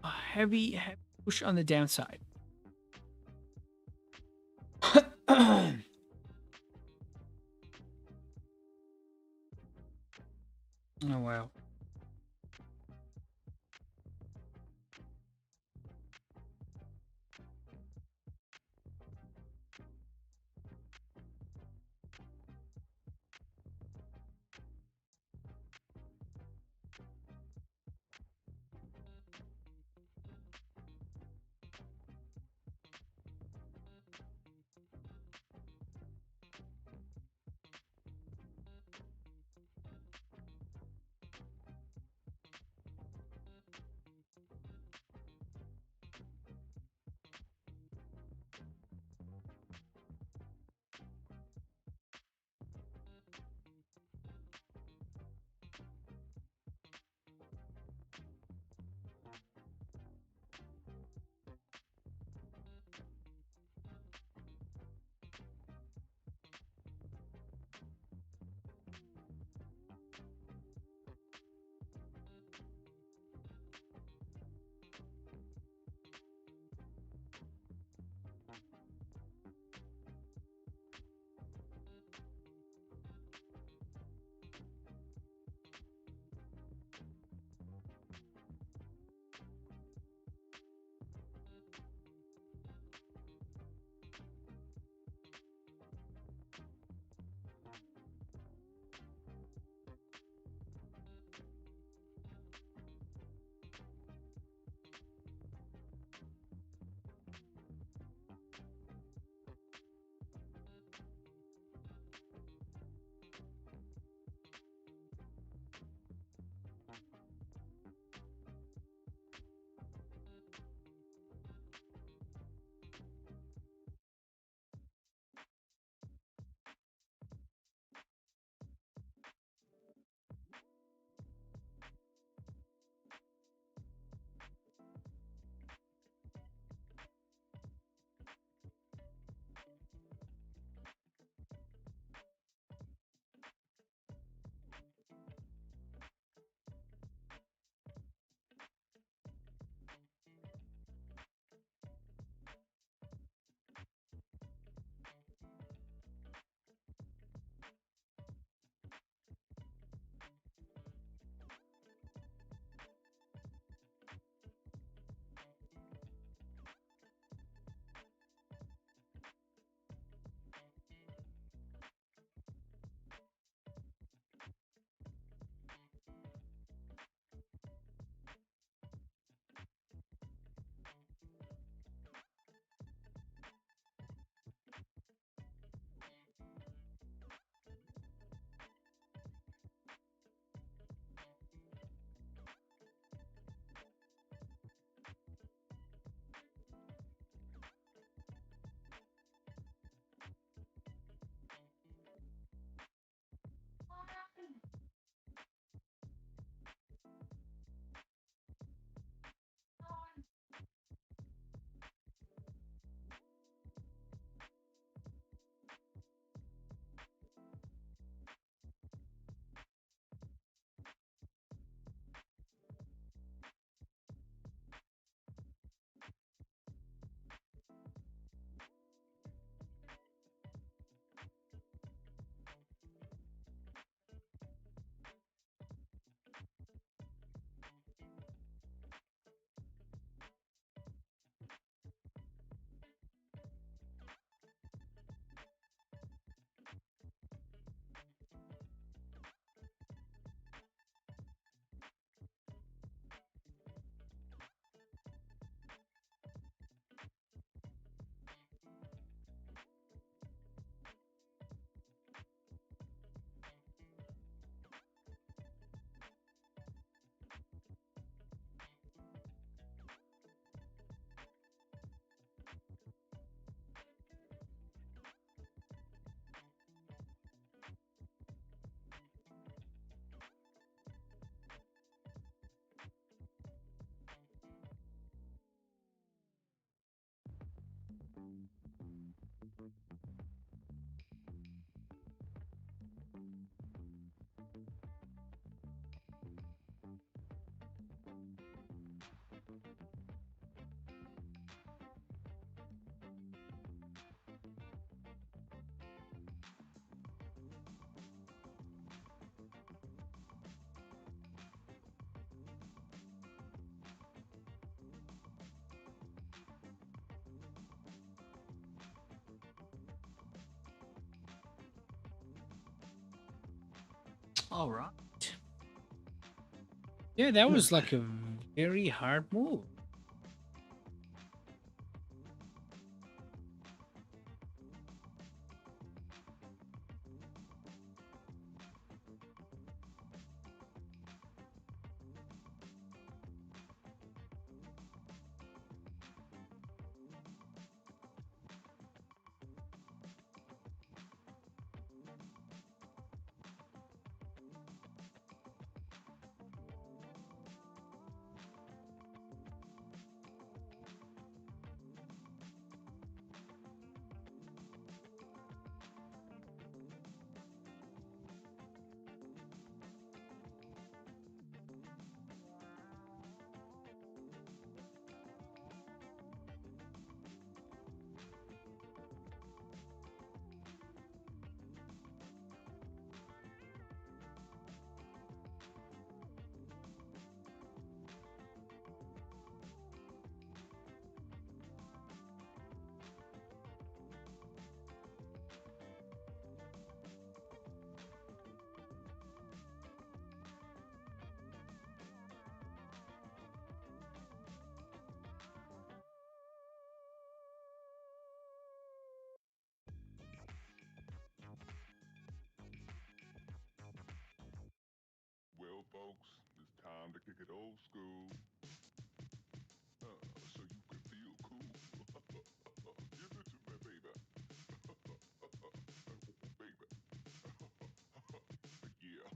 A heavy push on the downside. Oh wow. All right. Yeah, that was like a very hard move. Well, folks, it's time to kick it old school. So you can feel cool. Give it to me, baby. Baby. Yeah.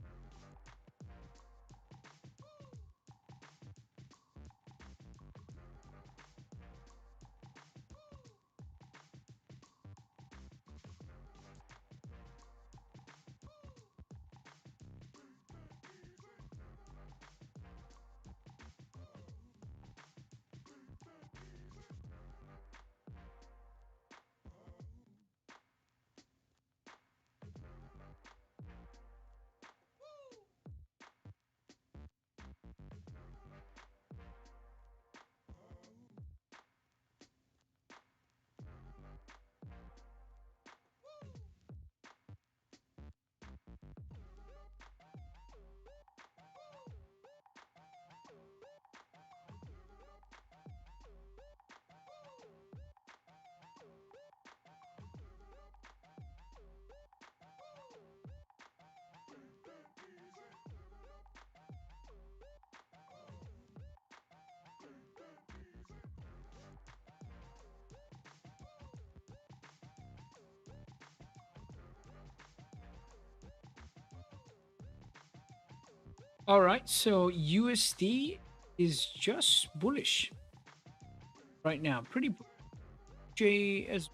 All right, so USD is just bullish right now. Pretty J as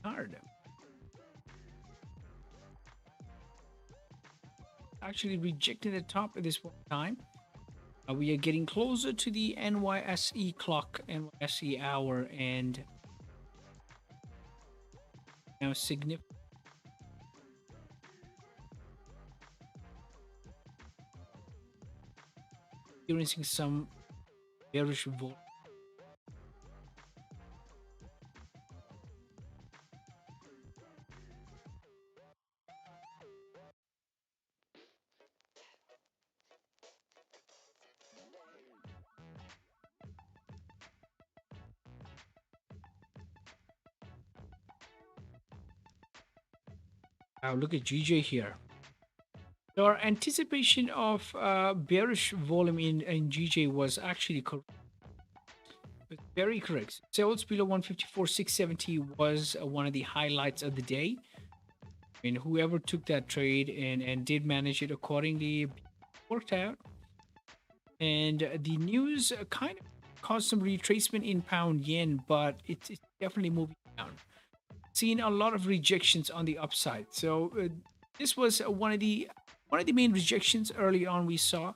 hard. Actually rejecting the top at this one time. We are getting closer to the NYSE clock, NYSE hour, and now significant. Experiencing some bearish vol. Wow, look at GJ here. So our anticipation of bearish volume in GJ was actually correct. Very correct. Sales below 154,670 was one of the highlights of the day. And whoever took that trade and did manage it accordingly worked out. And the news kind of caused some retracement in pound yen, but it's definitely moving down. Seeing a lot of rejections on the upside. So this was one of the main rejections early on we saw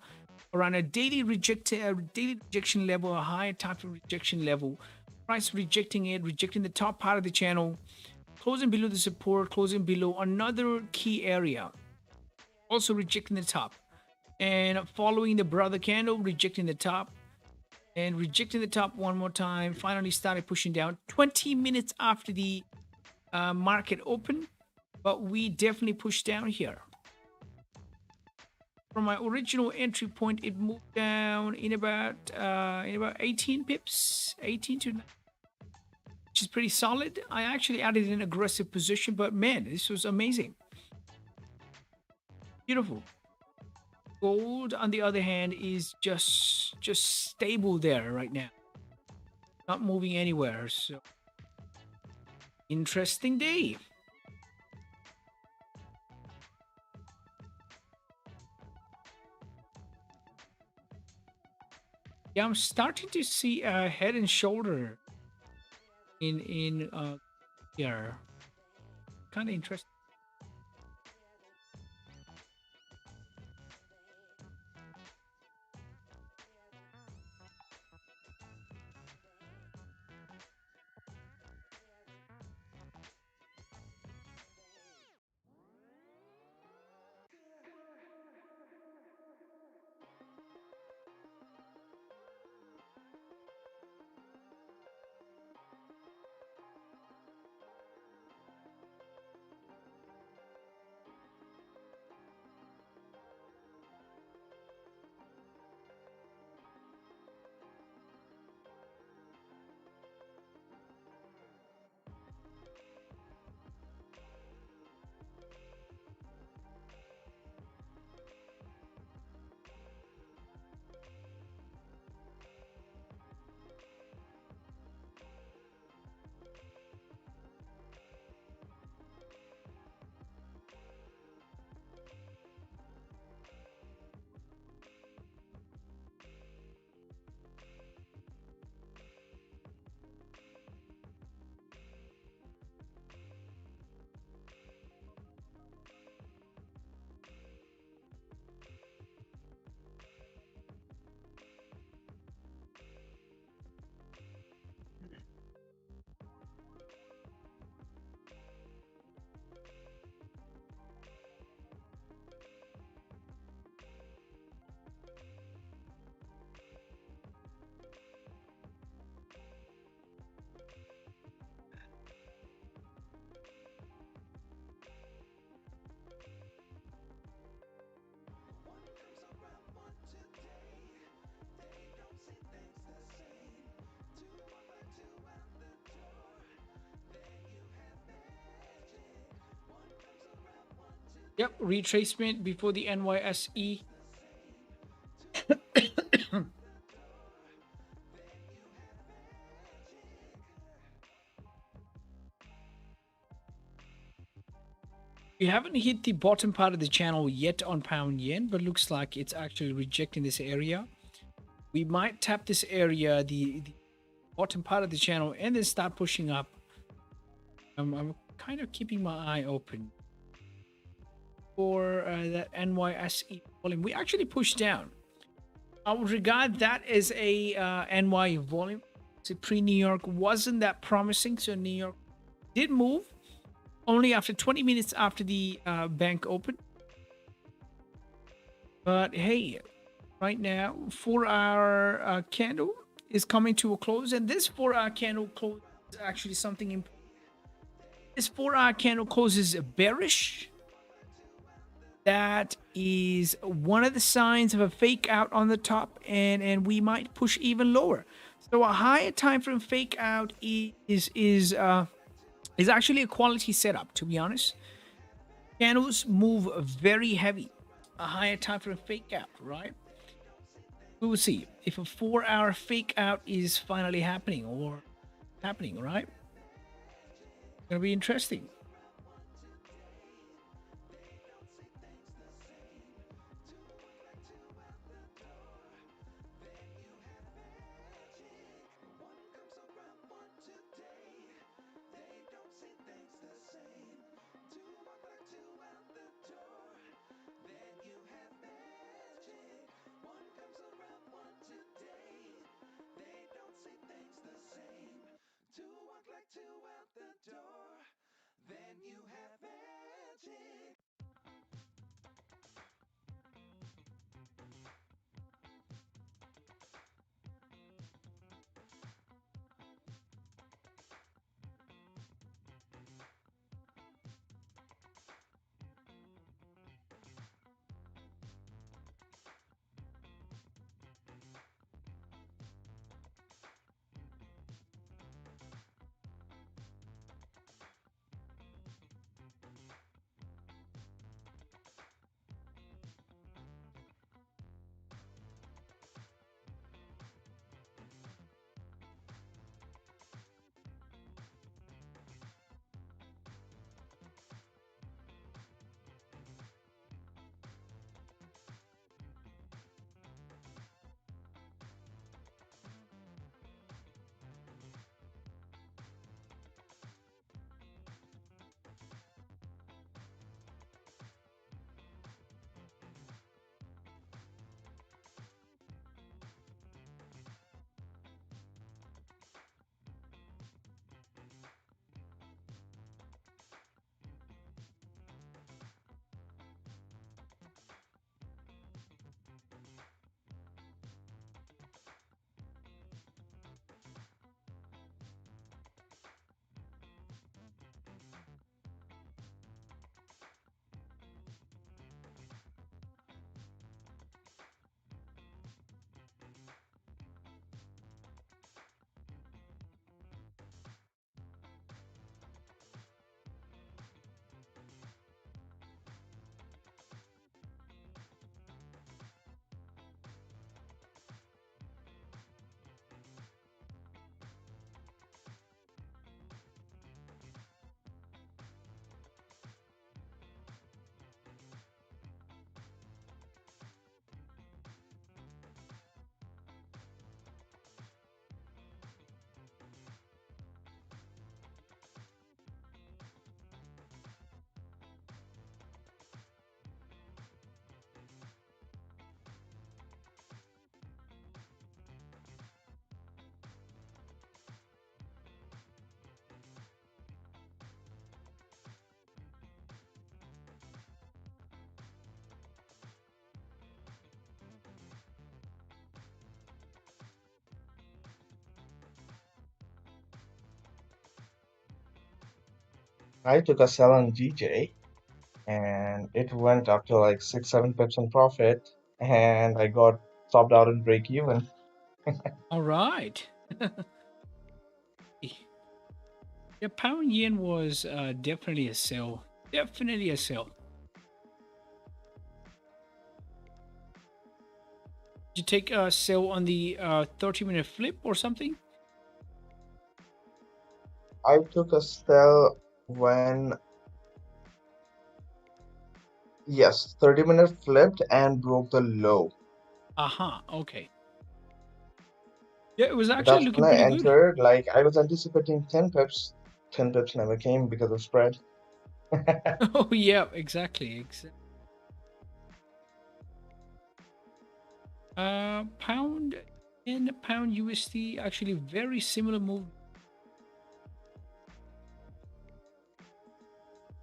around a daily rejection level, a higher type of rejection level. Price rejecting it, rejecting the top part of the channel, closing below the support, closing below another key area, also rejecting the top, and following the brother candle, rejecting the top, and rejecting the top one more time. Finally started pushing down 20 minutes after the market open, but we definitely pushed down here. from my original entry point, it moved down in about 18 pips, 18 to 9, which is pretty solid. I actually added an aggressive position, but man, this was amazing. Beautiful. Gold, on the other hand, is just stable there right now, not moving anywhere. So interesting day. Yeah, I'm starting to see a head and shoulder in here. Kind of interesting. Yep, retracement before the NYSE. We haven't hit the bottom part of the channel yet on pound yen, but looks like it's actually rejecting this area. We might tap this area, the bottom part of the channel, and then start pushing up. I'm kind of keeping my eye open for that NYSE volume. We actually pushed down. I would regard that as a NY volume. So pre-New York wasn't that promising. So New York did move only after 20 minutes after the bank opened. But hey, right now, 4-hour candle is coming to a close. And this 4-hour candle close is actually something important. This 4-hour candle closes bearish. That is one of the signs of a fake out on the top, and we might push even lower. So a higher time frame fake out is actually a quality setup, to be honest. Candles move very heavy. A higher time frame fake out, right? We will see if a 4-hour fake out is finally happening or happening, right? It's gonna be interesting. I took a sell on GJ and it went up to like 6-7% profit, and I got stopped out and break even. All right. Yeah, pound yen was definitely a sell. Definitely a sell. Did you take a sell on the 30-minute flip or something? I took a sell when, yes, 30-minute flipped and broke the low. Aha, okay. Yeah, it was But actually that's looking when I pretty good. entered. Like I was anticipating 10 pips. 10 pips never came because of spread. Oh, yeah, exactly. Pound yen, pound USD, actually very similar move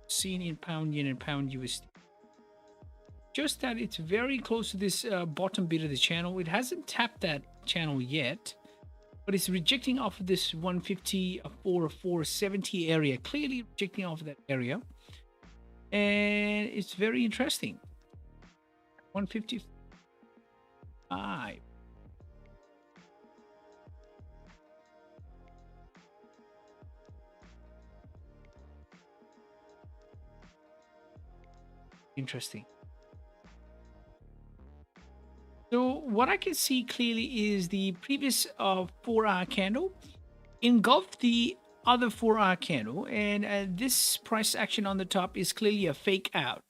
seen in pound yen and pound USD. Just that it's very close to this bottom bit of the channel. It hasn't tapped that channel yet, but it's rejecting off of this 154 470 area, clearly rejecting off of that area. And it's very interesting. 155. Interesting. So what I can see clearly is the previous 4-hour candle engulfed the other 4-hour candle, and this price action on the top is clearly a fake out.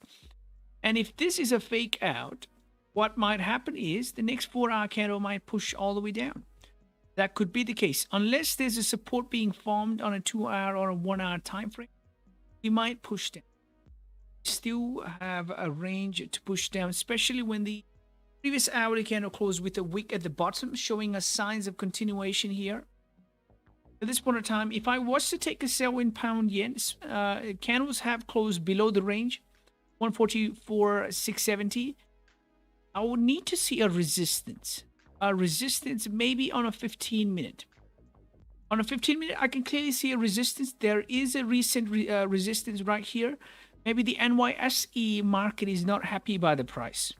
And if this is a fake out, what might happen is the next 4-hour candle might push all the way down. That could be the case, unless there's a support being formed on a 2-hour or a 1-hour time frame. We might push down. Still have a range to push down, especially when the previous hourly candle closed with a wick at the bottom, showing us signs of continuation here. At this point in time, if I was to take a sell in pound yen, candles have closed below the range, 144.670. I would need to see a resistance. A resistance maybe on a 15-minute. On a 15-minute, I can clearly see a resistance. There is a recent resistance right here. Maybe the NYSE market is not happy by the price.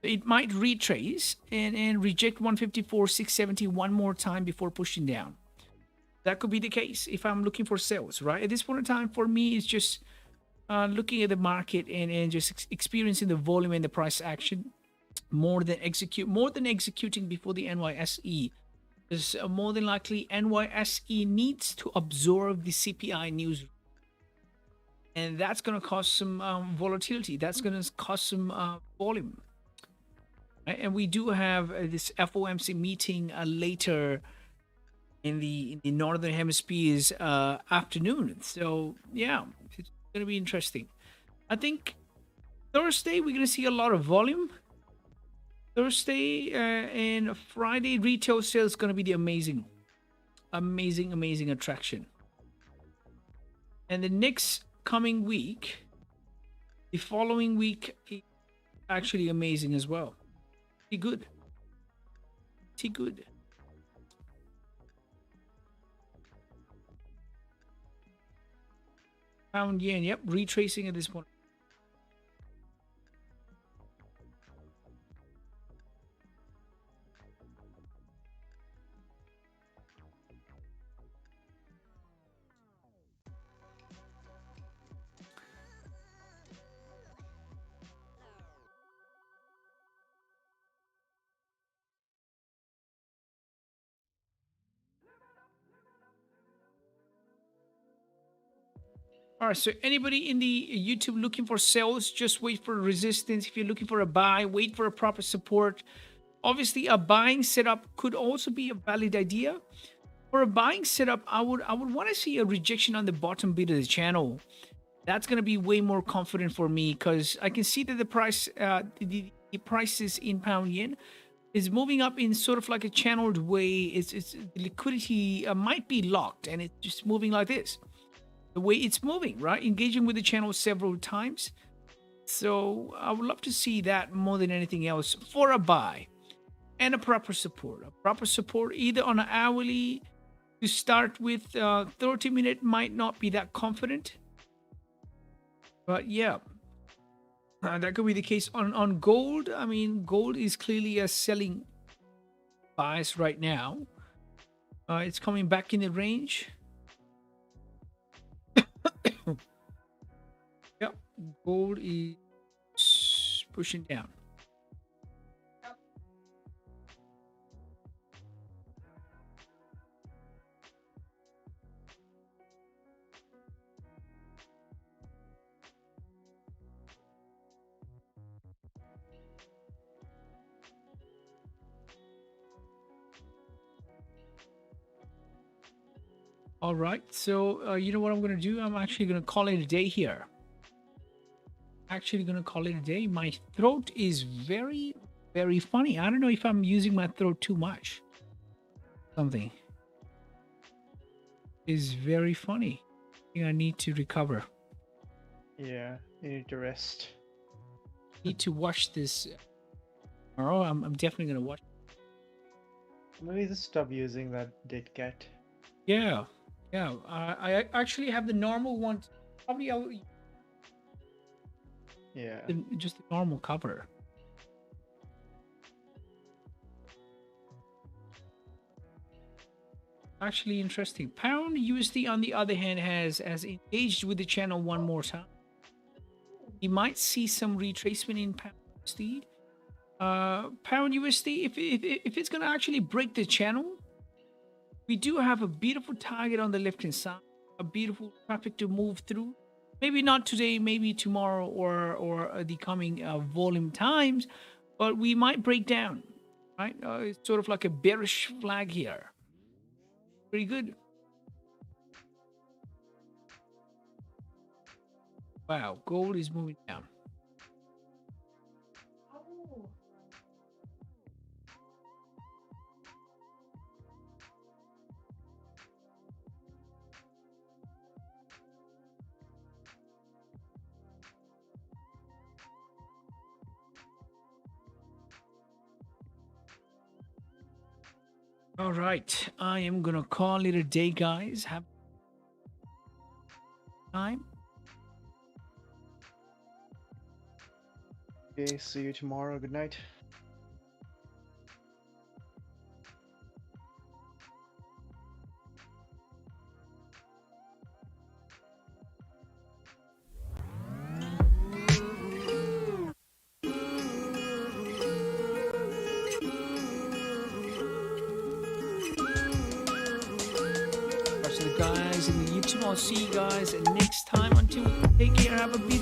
It might retrace and reject 154.670 one more time before pushing down. That could be the case if I'm looking for sales, right? At this point in time, for me, it's just looking at the market and just experiencing the volume and the price action more than executing before the NYSE. Because more than likely, NYSE needs to absorb the CPI news, and that's going to cause some volatility. That's going to cause some volume. Right? And we do have this FOMC meeting later in the northern hemisphere's afternoon. So yeah, it's going to be interesting. I think Thursday we're going to see a lot of volume. Thursday and Friday retail sales is going to be the amazing attraction. And the next coming week, the following week, is actually amazing as well. Pretty good. Pretty good. Pound yen, yep, retracing at this point. All right, so anybody in the YouTube looking for sales, just wait for resistance. If you're looking for a buy, wait for a proper support. Obviously, a buying setup could also be a valid idea. For a buying setup, I would want to see a rejection on the bottom bit of the channel. That's going to be way more confident for me because I can see that the price, the prices in pound yen is moving up in sort of like a channeled way. It's the liquidity might be locked and it's just moving like this. The way it's moving, right? Engaging with the channel several times. So I would love to see that more than anything else for a buy and a proper support. A proper support either on an hourly to start with. 30-minute might not be that confident. But yeah, that could be the case on gold. I mean, gold is clearly a selling bias right now. It's coming back in the range. Yep, gold is pushing down. All right, so you know what I'm gonna do? I'm actually gonna call it a day here. Actually gonna call it a day. My throat is very, very funny. I don't know if I'm using my throat too much. Something is very funny. I think I need to recover. Yeah, you need to rest. Need to watch this tomorrow. I'm definitely gonna watch. Maybe just stop using that dead cat. Yeah, yeah. I actually have the normal one. Probably I'll Yeah. just the normal cover. Actually interesting. Pound USD on the other hand has engaged with the channel one more time. You might see some retracement in pound USD. Pound USD, if it's gonna actually break the channel, we do have a beautiful target on the left hand side, a beautiful traffic to move through. Maybe not today, maybe tomorrow or the coming volume times, but we might break down, right? It's sort of like a bearish flag here. Pretty good. Wow, gold is moving down. All right, I am gonna call it a day, guys. Have time. Okay, see you tomorrow. Good night. Rest of the guys in the YouTube, I'll see you guys next time. Until take care, have a beautiful